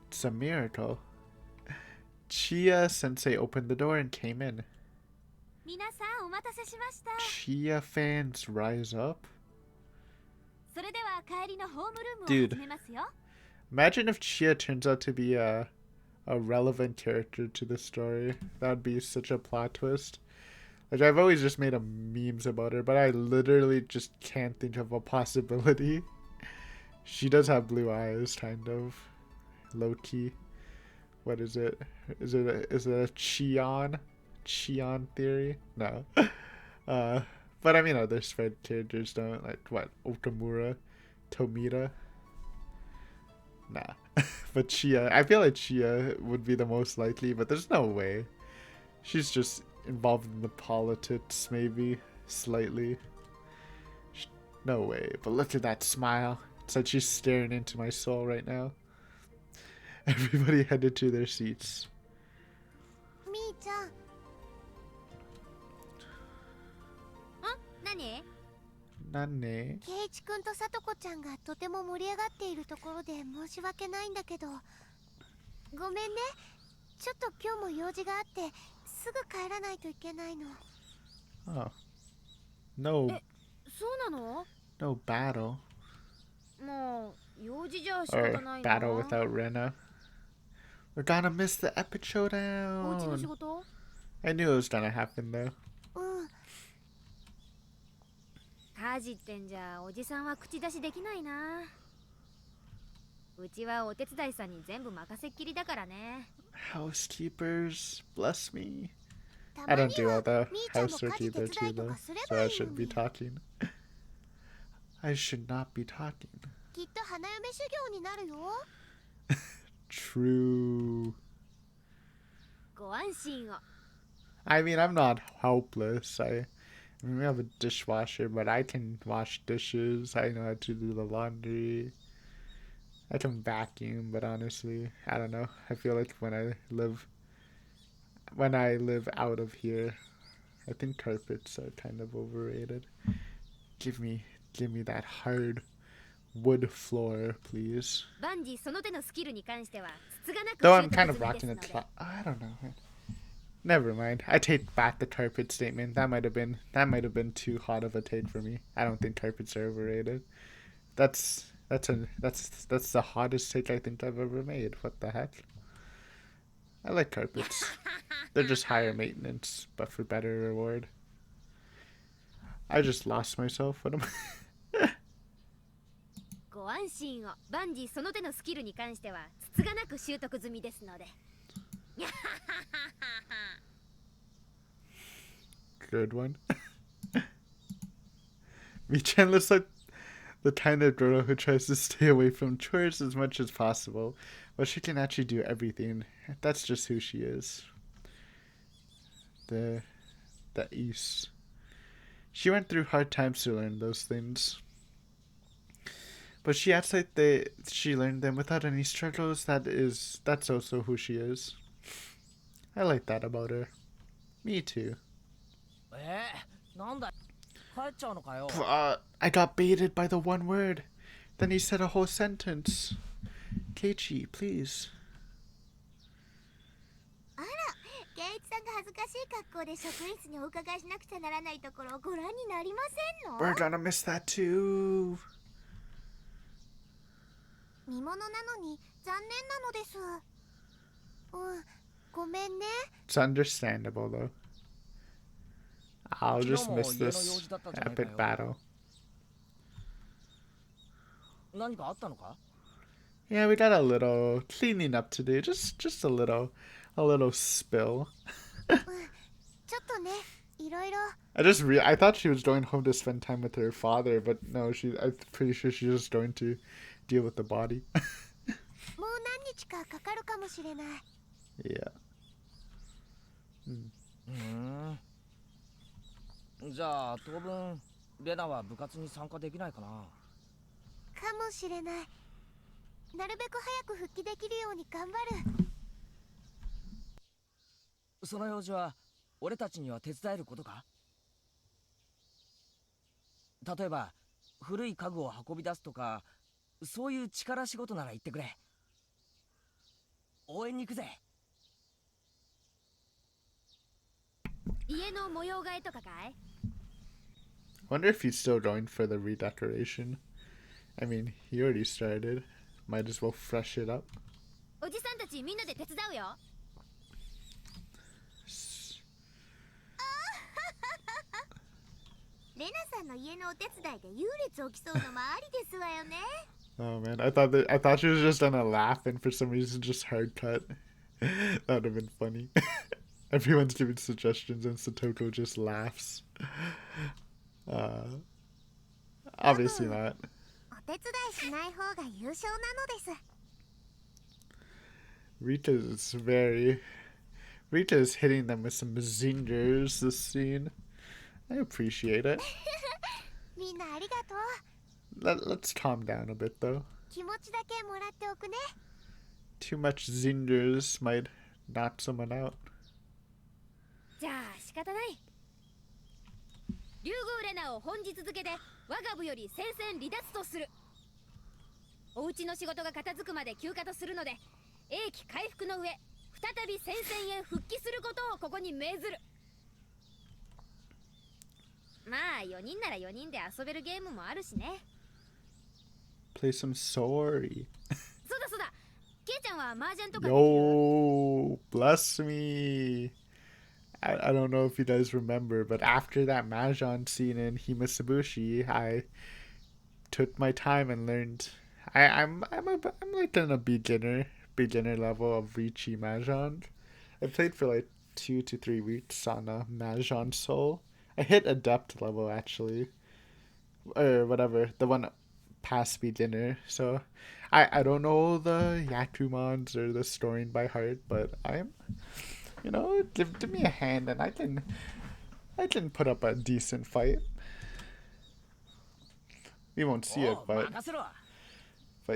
Speaker 1: It's a miracle. Chia Sensei opened the door and came in.
Speaker 5: 皆さんお待たせしました。
Speaker 1: Chia fans rise up?
Speaker 5: それでは帰りのホームルームを
Speaker 1: Dude.
Speaker 5: 始めますよ。
Speaker 1: Imagine if Chia turns out to be a relevant character to the story. That would be such a plot twist. Like, I've always just made memes about her, but I literally just can't think of a possibility. She does have blue eyes, kind of. Low-key. What is it? Is it a Cheon? Cheon theory? No. But I mean other spread characters don't. Like, what? Okamura? Tomita? Nah. But Chia, I feel like Chia would be the most likely, but there's no way. She's just involved in the politics, maybe. Slightly. No way. But look at that smile. It's like she's staring into my soul right now. Everybody headed to their seats.
Speaker 3: みーちゃん、
Speaker 5: 何？
Speaker 1: Nane.
Speaker 3: 圭一くんとさとこちゃんがとても盛り上がっているところで申し訳ないんだけど、ごめんね。ちょっと今日も用事があってすぐ帰らないといけないの。
Speaker 1: Oh. No,
Speaker 5: そうなの？
Speaker 1: no battle.
Speaker 5: もう用事じゃ仕
Speaker 1: Or
Speaker 5: 方ないな。
Speaker 1: battle without Rena. We're gonna miss the epic
Speaker 5: お家の仕
Speaker 1: showdown.
Speaker 5: 事？
Speaker 1: I knew it was gonna happen though.
Speaker 3: うん、
Speaker 5: 家事ってんじゃおじさんは口出しできないな。うちはお手伝いさんに全部任せっきりだからね。
Speaker 1: Housekeepers, bless me.
Speaker 3: た
Speaker 1: I
Speaker 3: ま
Speaker 1: don't
Speaker 3: に
Speaker 1: do
Speaker 3: は
Speaker 1: all the
Speaker 3: みーちゃんも家
Speaker 1: housework
Speaker 3: 事手
Speaker 1: either
Speaker 3: 伝
Speaker 1: too
Speaker 3: いと
Speaker 1: though,
Speaker 3: かすれ
Speaker 1: so
Speaker 3: ば
Speaker 1: I
Speaker 3: いいの
Speaker 1: shouldn't be
Speaker 3: に。
Speaker 1: talking. I should not be talking.
Speaker 3: きっと花嫁修行になるよ。
Speaker 1: True.
Speaker 5: ご安心を。
Speaker 1: I mean, I'm not helpless. I mean, we have a dishwasher, but I can wash dishes. I know how to do the laundry. I can vacuum, but honestly, I don't know. I feel like when I live out of here, I think carpets are kind of overrated. Give me that hard wood floor, please.
Speaker 5: 万事その手のスキルに関してはつつがなく
Speaker 1: Though
Speaker 5: 習
Speaker 1: I'm
Speaker 5: 得
Speaker 1: kind of
Speaker 5: 済み
Speaker 1: rocking
Speaker 5: で
Speaker 1: it.
Speaker 5: すので。
Speaker 1: I don't know. Never mind. I take back the carpet statement. That might have been too hot of a take for me. I don't think carpets are overrated. That's the hottest take I think I've ever made. What the heck? I like carpets. They're just higher maintenance, but for better reward. I just lost myself. What am I?
Speaker 5: ご安心を。万事その手のスキルに関してはつつがなく習得済みですので。
Speaker 1: Good one. Michan looks like the kind of girl who tries to stay away from chores as much as possible, but she can actually do everything. That's just who she is. The East. She went through hard times to learn those things. But she acts like she learned them without any struggles. That's also who she is. I like that about her. Me too.
Speaker 4: なんだ帰っちゃうのかよ。
Speaker 1: I got baited by the one word. Then he said a whole sentence. Keiichi, please.
Speaker 3: あら、圭一さんが恥ずかしい格好で職員室にお伺いしなくちゃならないところをご覧になりませんの？
Speaker 1: We're gonna miss that too.
Speaker 3: 見物なのに残念なのです。うん、ごめんね。
Speaker 1: It's understandable though. I'll just miss this epic battle.
Speaker 4: 何かあったのか？
Speaker 1: Yeah, we got a little cleaning up to do. Just a little spill.
Speaker 3: ちょっとね、いろいろ。
Speaker 1: I thought she was going home to spend time with her father, but no, I'm pretty sure she's just going to deal with the body.
Speaker 3: もう何日かかかるかもしれない。
Speaker 1: Yeah.
Speaker 4: じゃあ当分レナは部活に参加できないかな。
Speaker 3: かもしれない。なるべく早く復帰できるように頑張る。
Speaker 4: その用事は俺たちには手伝えることか？例えば古い家具を運び出すとか、そういう力仕事なら言ってくれ。応援に行くぜ。
Speaker 5: 家の模様替えとかかい？
Speaker 1: Wonder if he's still going for the redecoration. I mean, he already started. Might as well fresh it up.
Speaker 5: おじさんたちみんなで手伝うよ。
Speaker 3: レナさんの家のお手伝いで優劣起きそうのもありですわよね。
Speaker 1: Oh man, I thought she was just gonna laugh and for some reason just hard cut. That would have been funny. Everyone's giving suggestions and Satoko just laughs. Obviously not.
Speaker 3: お手伝いしない方が優勝なのです。
Speaker 1: Rita is hitting them with some zingers this scene. I appreciate it.
Speaker 3: みんなありがとう。
Speaker 1: Let's calm down a bit though.
Speaker 3: 気持ちだけもらっておくね。
Speaker 1: Too much zingers might knock someone out.
Speaker 5: じゃあ仕方ない。竜宮レナを本日付で我が部より戦線離脱とする。お家の仕事が片付くまで休暇とするので、英気回復の上、再び戦線へ復帰することをここに命ずる。まあ4人なら4人で遊べるゲームもあるしね。
Speaker 1: Play some sorry.
Speaker 5: そうだそうだ。ケイちゃんは麻雀とかできる？
Speaker 1: Yo, bless me. I don't know if you guys remember, but after that Mahjong scene in Himasabushi, I took my time and learned. I'm like in a beginner level of Ricci Mahjong. I played for like 2 to 3 weeks on a Mahjong Soul. I hit adept level actually, or whatever, the one past beginner. So I don't know the Yakumons or the storing by heart, but I'm, you know, give me a hand and I can put up a decent fight. We won't see it, but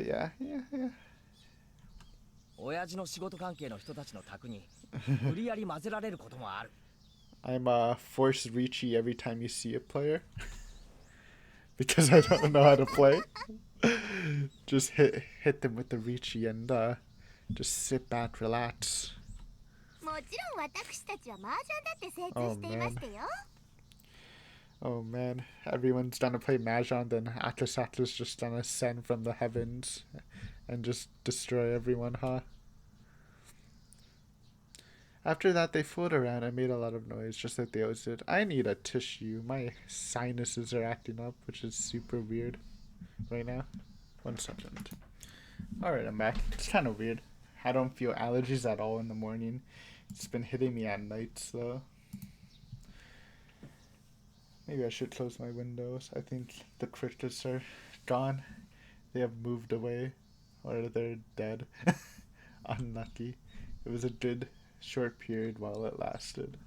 Speaker 1: yeah.
Speaker 4: 親父の仕事関係の人たちの宅に無理やり混ぜられることもある。
Speaker 1: I'm force Ricci every time you see a player because I don't know how to play. Just hit them with the Ricci and just sit back, relax.
Speaker 3: もちろん私たちは麻雀だって精通していましたよ。
Speaker 1: Oh man, everyone's gonna play Mahjong, then Akasaka's just gonna send from the heavens and just destroy everyone, huh? After that, they fooled around and made a lot of noise, just like they always did. I need a tissue. My sinuses are acting up, which is super weird right now. 1 second. Alright, I'm back. It's kind of weird. I don't feel allergies at all in the morning. It's been hitting me at nights, though. Maybe I should close my windows. I think the crickets are gone. They have moved away. Or they're dead. Unlucky. It was a good short period while it lasted.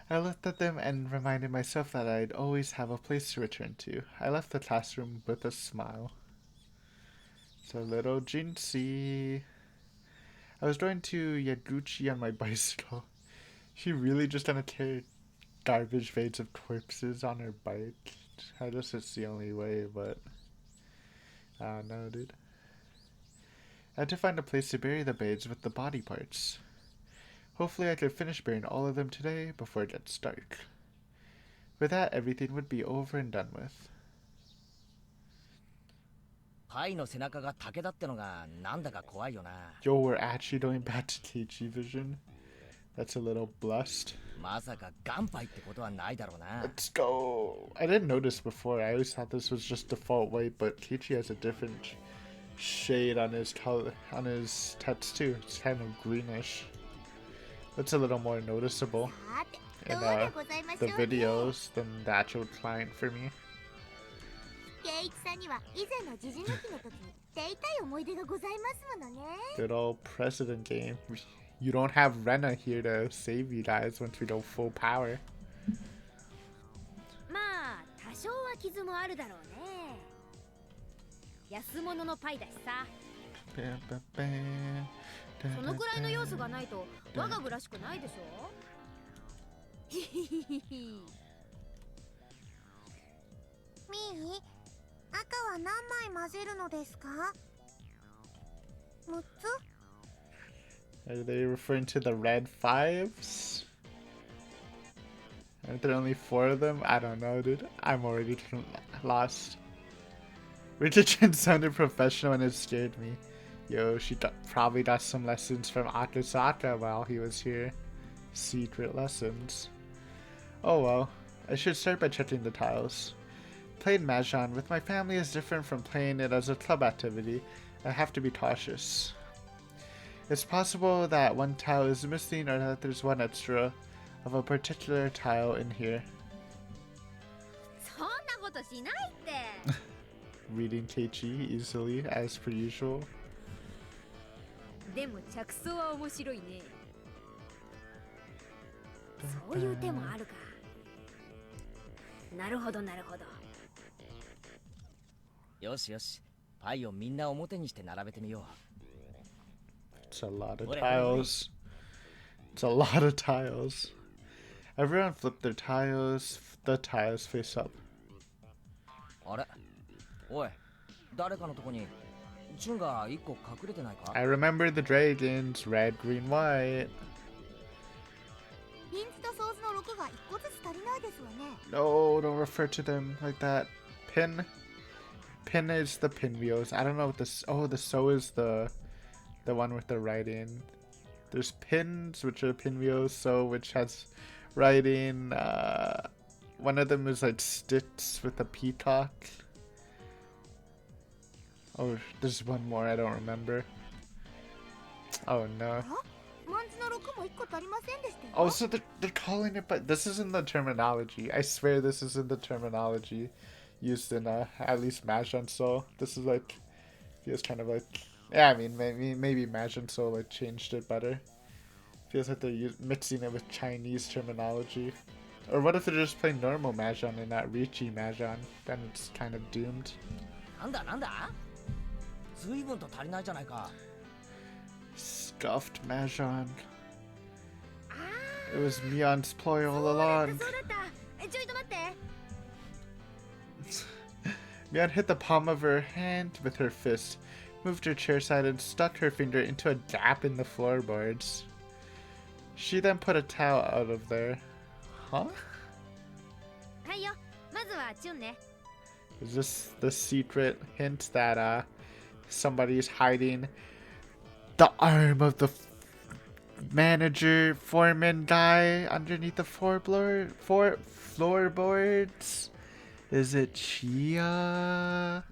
Speaker 1: I looked at them and reminded myself that I'd always have a place to return to. I left the classroom with a smile. So little Jinsey. I was going to Yaguchi on my bicycle. She really just gonna carry garbage bags of corpses on her bike? I guess it's the only way, but no, dude. I had to find a place to bury the bags with the body parts. Hopefully I could finish burying all of them today before it gets dark. With that, everything would be over and done with.
Speaker 4: パイの背中が竹だってのがなんだか怖いよな。
Speaker 1: Yo, we're actually going back to Keiichi vision. That's a little blessed.
Speaker 4: まさかガンパイってことはないだろうな。
Speaker 1: Let's go. I didn't notice before. I always thought this was just default white, but Keiichi has a different shade on his color, on his text too. It's kind of greenish. That's a little more noticeable
Speaker 3: さて、
Speaker 1: in
Speaker 3: どうでございましょ
Speaker 1: the
Speaker 3: うね。
Speaker 1: videos than the actual client for me.
Speaker 3: 圭一さんには以前のジジ抜きの時に手痛い思い出がございますものね。
Speaker 1: Good old precedent game. You don't have Rena here to save you guys once we go full power.
Speaker 5: まあ多少は傷もあるだろうね。安物のパイだしさ。そのくらいの要素がないと我が部らしくないでしょ。ヒヒヒヒヒ。
Speaker 3: ミー、赤は何枚混ぜるのですか？6つ？
Speaker 1: Are they referring to the red fives? Aren't there only 4 of them? I don't know, dude. I'm already lost. Richard sounded professional and it scared me. Yo, she probably got some lessons from Akasaka while he was here. Secret lessons. Oh well. I should start by checking the tiles. Playing Mahjong with my family is different from playing it as a club activity. I have to be cautious. It's possible that one tile is missing or that there's one extra of a particular tile in here.
Speaker 5: そんなことしないって。
Speaker 1: Reading Keiichi easily, as per usual.
Speaker 5: でも着想は面白いね。そういう手もあるか。なるほどなるほど。
Speaker 4: よしよし、パイをみんな表にして並べてみよう。
Speaker 1: It's a lot of tiles. It's a lot of tiles. Everyone flip their tiles. The tiles face up.
Speaker 4: あれ、おい、誰かのとこにチュンが一個隠れてないか？
Speaker 1: I remember the dragons. Red, green, white.
Speaker 3: ピンチとソーズの6が1個ずつ足りないですわね。
Speaker 1: No, don't refer to them like that. Pin. Pin is the pinwheels. I don't know what this. Oh, the so is the one with the writing. There's pins, which are pinwheels. So, which has writing. One of them is like Stitch with a peacock. Oh, there's one more. I don't remember. Oh no. Oh, so they're calling it, but this isn't the terminology. I swear this isn't the terminology used in at least Mahjong Soul. This is like feels kind of like, yeah, I mean maybe Mahjong Soul like changed it better. Feels like they're mixing it with Chinese terminology. Or what if they're just playing normal Mahjong and not Riichi Mahjong? Then it's kind of doomed.
Speaker 4: なんだ？随分と足りないじゃないか。
Speaker 1: Scuffed Mahjong. It was Mion's ploy all along.
Speaker 5: そうだった。ちょいと待って。
Speaker 1: Mion hit the palm of her hand with her fist, moved her chair side and stuck her finger into a gap in the floorboards. She then put a towel out of there. Huh?
Speaker 5: はいよ。まずはチュンね。
Speaker 1: Is this the secret hint that somebody's hiding the arm of the manager foreman guy underneath the floorboards? Is it Chia?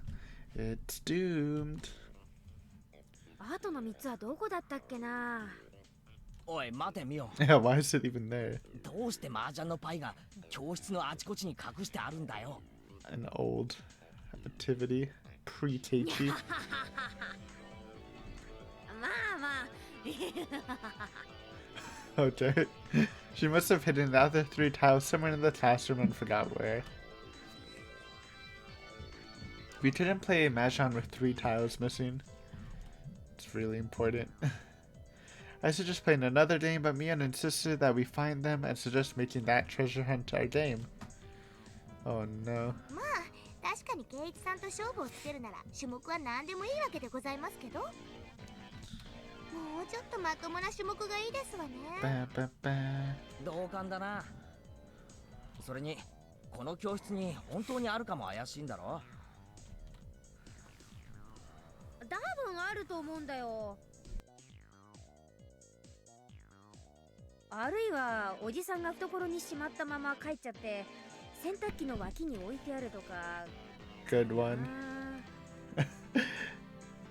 Speaker 1: It's doomed.
Speaker 5: あとの3つはどこだったっけな。
Speaker 4: おい、待てみよ。
Speaker 1: Yeah, why is it even there?
Speaker 4: どうして麻雀のパイが教室のあちこちに隠してあるんだよ。
Speaker 1: An old activity. Pre-Keiichi.
Speaker 5: まあまあ。
Speaker 1: Okay. She must have hidden the other 3 tiles somewhere in the classroom and forgot where. We didn't play Mahjong with 3 tiles missing. It's really important. I suggest playing another game, but Mion insisted that we find them and suggest making that treasure hunt our game. Oh no.
Speaker 3: まあ確かに圭一さんと勝負をつけるなら種目は何でもいいわけでございますけど、もうちょっとまともな種目がいいですわね。
Speaker 1: Ba, ba, ba.
Speaker 4: 同感だな。それにこの教室に本当にあるかも怪しいんだろ。
Speaker 5: 多分あると思うんだよ。あるいはおじさんが懐にしまったまま帰っちゃって洗濯機の脇に置いてあるとか。
Speaker 1: Good one.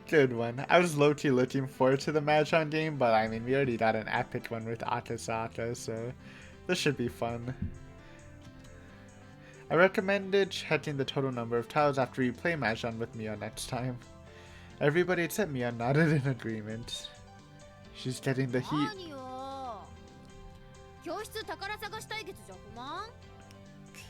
Speaker 1: Good one. I was low-key looking forward to the Mahjong game, but I mean, we already got an epic one with Akasaka, so this should be fun. I recommended checking the total number of tiles after you play Mahjong with Mia next time. Everybody except Mia nodded in agreement. She's getting the heat.
Speaker 5: 何よ。教室宝探し対決じゃ不満？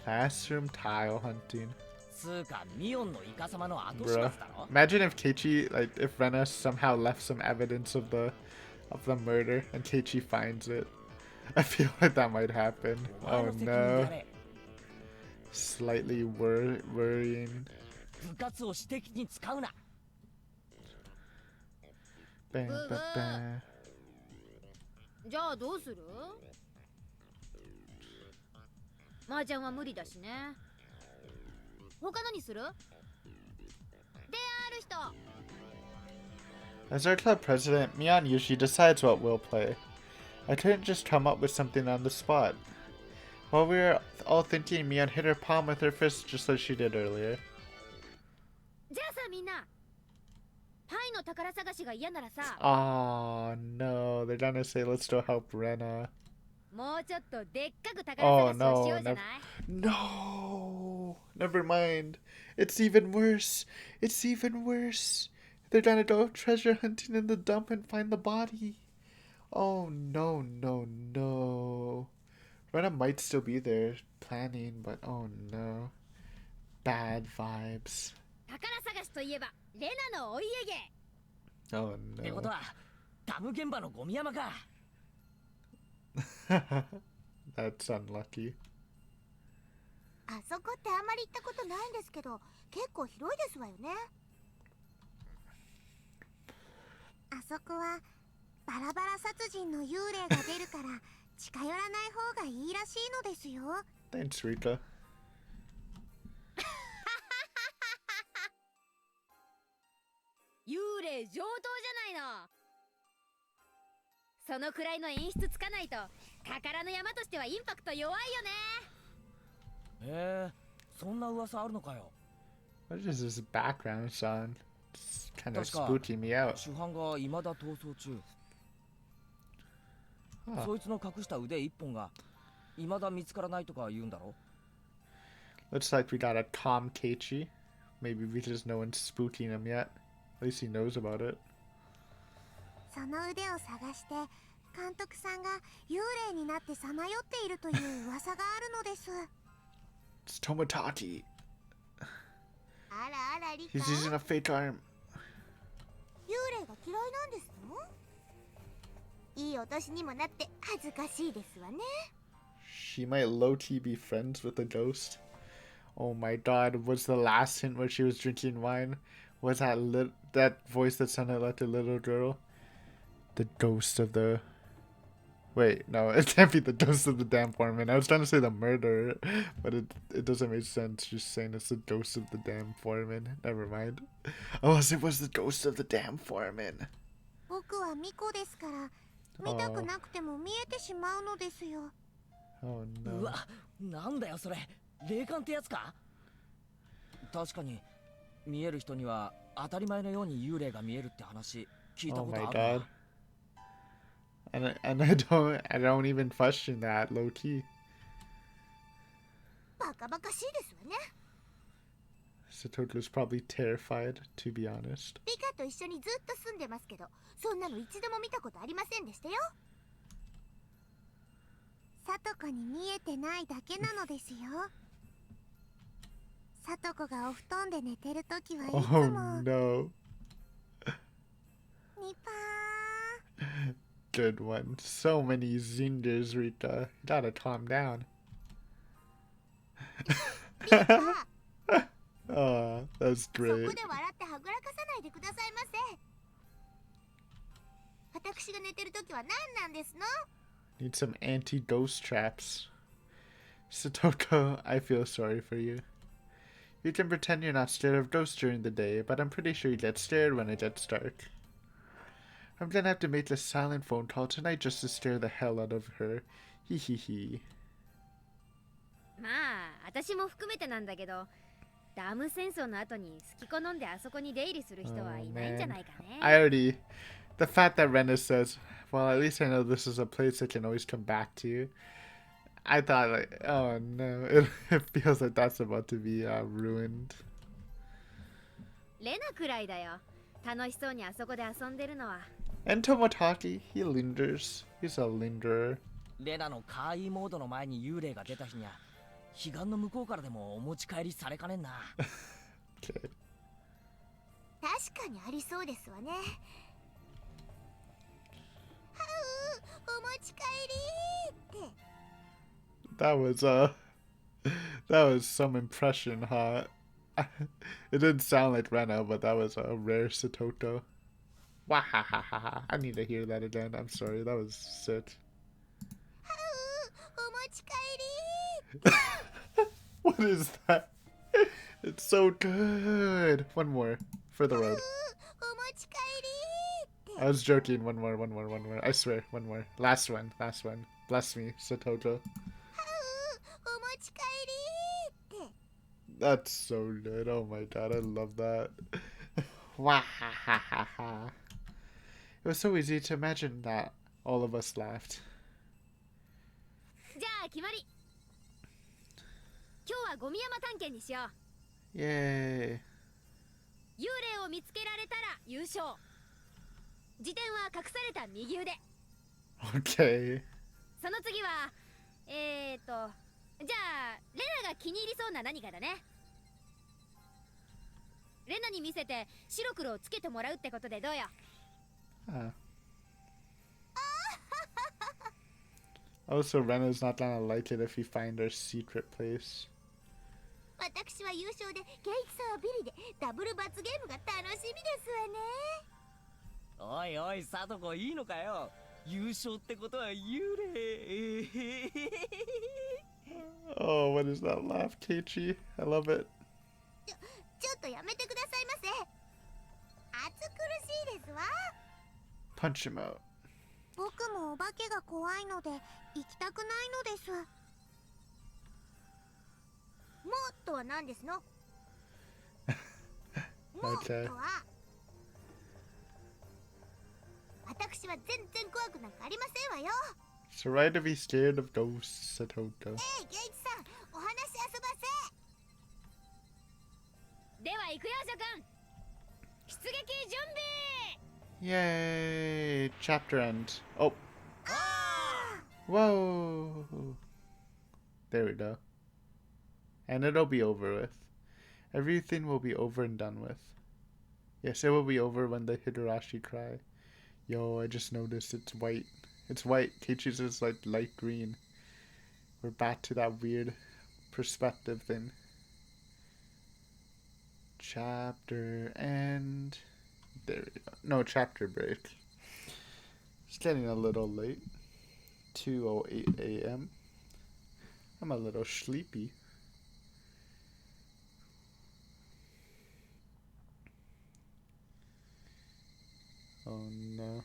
Speaker 1: Classroom tile hunting.
Speaker 4: つうかミオンのイカ様の後始末
Speaker 1: Bruh.
Speaker 4: だろ。
Speaker 1: Imagine if Keiichi, like, if Rena somehow left some evidence of the murder and Keiichi finds it. I feel like that might happen.
Speaker 4: お前
Speaker 1: Oh
Speaker 4: の責任じ
Speaker 1: no.
Speaker 4: ゃね
Speaker 1: Slightly worrying.
Speaker 4: え。部活を私的に使うな。
Speaker 1: Ba, ba, ba.
Speaker 5: じゃあどうする？麻雀は無理だしね。他何する？である人。
Speaker 1: As our club president, Mion usually decides what we'll play. I couldn't just come up with something on the spot. While we were all thinking, Mion hit her palm with her fist just as she did earlier.
Speaker 5: じゃあさみんな、パイの宝探しが嫌ならさ、
Speaker 1: Oh no, they're gonna say let's go help Rena.
Speaker 5: もうちょっとでっかく宝探しをしようじゃない？
Speaker 1: No, never mind. It's even worse. It's even worse. They're gonna go treasure hunting in the dump and find the body. Oh no, no, no. Rena might still be there planning, but oh no. Bad vibes.
Speaker 5: 宝探しといえばレナのお家芸。
Speaker 1: Oh
Speaker 4: ってこと
Speaker 1: no.
Speaker 4: はダム現場のゴミ山か。
Speaker 1: That's unlucky.
Speaker 3: あそこってあまり行ったことないんですけど、結構広いですわよね。あそこはバラバラ殺人の幽霊が出るから近寄らない方がいいらしいのですよ。
Speaker 1: Thanks, Rika.
Speaker 5: 幽霊上等じゃないの。そのくらいの演出つかないと宝の山としてはインパクト弱いよね。
Speaker 4: へえ、そんな噂あるのかよ。
Speaker 1: What is this background song? It's kind of
Speaker 4: 確か
Speaker 1: spooking me out.
Speaker 4: 主犯が未だ逃走中。
Speaker 1: Huh.
Speaker 4: そいつの隠した腕一本が未だ見つからないとか言うんだろ。
Speaker 1: Looks like we got a Tom Keiichi. Maybe we just no one's spooking him yet. At least he knows about it.
Speaker 3: その腕を探して監督さんが幽霊になってさまよっているという噂があるのです。
Speaker 1: It's Tomotaki.
Speaker 3: あらあらリカ、
Speaker 1: He's using a fake arm.
Speaker 3: 幽霊が嫌いなんですの？いいお年にもなって恥ずかしいですわね。
Speaker 1: She might low-key be friends with a ghost. Oh my god, was the last hint where she was drinking wine? Was that that voice that sounded like a little girl? The ghost of the... Wait, no, it can't be the ghost of the damn foreman. I was trying to say the murderer, but it doesn't make sense just saying it's the ghost of the damn foreman. Never mind. Unless it was the ghost of the damn foreman.
Speaker 3: 僕は巫女ですから見たくなくても見えてしまうのですよ。
Speaker 1: Oh
Speaker 4: う
Speaker 1: no.
Speaker 4: わ、なんだよそれ。霊感ってやつか。確かに見える人には当たり前のように幽霊が見えるって話聞いた
Speaker 1: Oh
Speaker 4: こと
Speaker 1: my
Speaker 4: あるな。
Speaker 1: god. And I don't even question that low key.
Speaker 3: バカバカしいですわね。
Speaker 1: Satoto's probably terrified, to be honest.
Speaker 3: リカと一緒にずっと住んでますけど、そんなの一度も見たことありませんでしたよ。さとこに見えてないだけなのですよ。さとこがお布団で寝てるときはいつ
Speaker 1: Oh
Speaker 3: も
Speaker 1: no.
Speaker 3: ニパー。
Speaker 1: Good one. So many zingers, Rika. You gotta calm down.
Speaker 3: リカ、
Speaker 1: Oh, that's
Speaker 3: そこ
Speaker 1: great.
Speaker 3: で笑ってはぐらかさないでくださいませ。私が寝てるときは何なんですの？
Speaker 1: Need some anti-ghost traps. Satoko, I feel sorry for you. You can pretend you're not scared of ghosts during the day, but I'm pretty sure you get scared when it gets dark. I'm gonna have to make a silent phone call tonight just to scare the hell out of her. Hee hee hee.
Speaker 5: まあ私も含めてなんだけど、ダム戦争の後に好き好んであそこに出入りする人はいないんじゃないかね。
Speaker 1: I already... The fact that Rena says, well, at least I know this is a place I can always come back to. I thought, like, oh no, it feels like that's about to be ruined.
Speaker 5: レナくらいだよ。楽しそうにあそこで遊んでるのは。
Speaker 1: And Tomotaki, he lingers. He's a lingerer.
Speaker 4: レナのカーイモードの前に幽霊が出た日には彼岸の向こうからでもお持ち帰りされかねんな。
Speaker 1: Okay.
Speaker 3: 確かにありそうですわね。はう、お持ち帰りーって。
Speaker 1: That was some impression, huh? It didn't sound like Rena, but that was a rare Satoto. Wahahaha. I need to hear that again. I'm sorry, that was sick.
Speaker 3: はう、お持ち帰り
Speaker 1: What is that? It's so good. One more for the road.
Speaker 3: お持ち帰り
Speaker 1: I was joking. One more. I swear, one more. Last one. Bless me, Satoto.
Speaker 3: お持ち帰り
Speaker 1: That's so good. Oh my god, I love that. Wahahaha. It was so easy to imagine that all of us laughed.
Speaker 5: じゃあ決まり。今日はゴミ山探検にしよう。
Speaker 1: Yay.
Speaker 5: 幽霊を見つけられたら優勝。辞典は隠された右腕。
Speaker 1: Okay.
Speaker 5: その次はじゃあレナが気に入りそうな何かだね。レナに見せて白黒をつけてもらうってことでどうよ。
Speaker 1: Also, Rena's not gonna like it if we find our secret place.
Speaker 3: 私は優勝でケイチさんはビリでダブル罰ゲームが楽しみですわね。
Speaker 4: おいおい、サトコいいのかよ。優勝ってことは幽霊。
Speaker 1: Oh, what is that laugh, Keiichi? I love it.
Speaker 3: ちょっとやめてくださいませ。暑苦しいですわ。
Speaker 1: Punch him out.
Speaker 3: 僕もお化けが怖いので行きたくないのです。もっとは何ですの？もっと
Speaker 1: Okay.
Speaker 3: は私は全然怖くなんかありませんわよ。
Speaker 1: It's alright to be scared of ghosts, Satoto.
Speaker 3: ケイチさん、お話遊ばせ。
Speaker 5: では行くよ諸君。出撃準備。
Speaker 1: Yay! Chapter end. Oh. Whoa! There we go. And it'll be over with. Everything will be over and done with. Yes, it will be over when the Higurashi cry. Yo, I just noticed it's white. It's white. Keiichi's is like light green. We're back to that weird perspective thing. Chapter end. There we go. No, chapter break. It's getting a little late. 2:08 a.m. I'm a little sleepy. Oh no.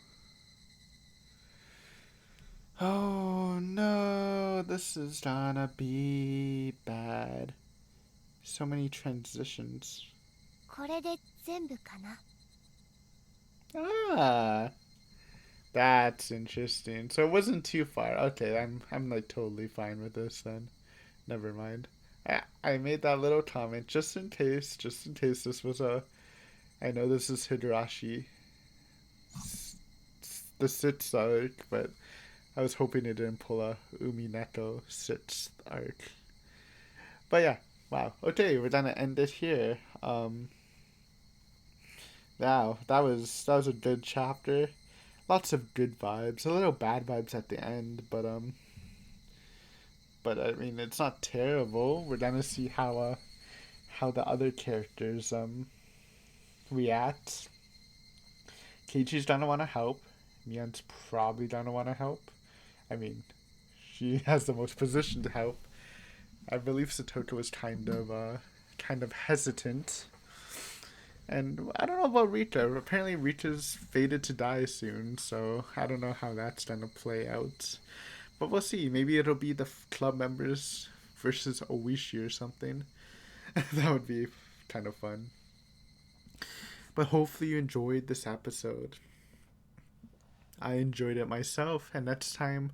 Speaker 1: Oh no, this is gonna be bad. So many transitions.
Speaker 3: これで全部かな。
Speaker 1: Ah, that's interesting. So it wasn't too far. Okay, I'm like totally fine with this then. Never mind. I made that little comment just in case this was a. I know this is Higurashi, the sixth arc, but I was hoping it didn't pull a Umineko sixth arc. But yeah, wow. Okay, we're gonna end it here. Wow, that was a good chapter. Lots of good vibes, a little bad vibes at the end, but I mean it's not terrible. We're gonna see how the other characters react. Keiichi's gonna want to help. Mian's probably gonna want to help. I mean, she has the most position to help. I believe Satoto was kind of hesitant. And I don't know about Rita. Apparently Rita's fated to die soon, so I don't know how that's gonna play out. But we'll see. Maybe it'll be the club members versus Oishi or something. That would be kind of fun. But hopefully you enjoyed this episode. I enjoyed it myself, and next time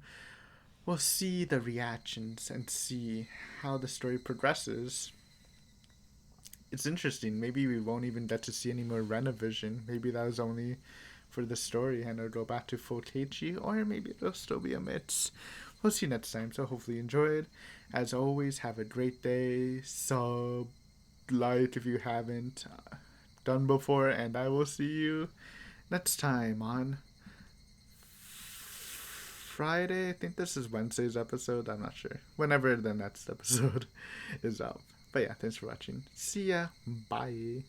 Speaker 1: we'll see the reactions and see how the story progresses. It's interesting. Maybe we won't even get to see any more Renavision. Maybe that was only for the story and it'll go back to full Keiichi, or maybe it'll still be a mix. We'll see next time, so hopefully you enjoyed. As always, have a great day. Sub, like if you haven't done before, and I will see you next time on Friday. I think this is Wednesday's episode. I'm not sure. Whenever the next episode is up. But yeah, thanks for watching. See ya. Bye.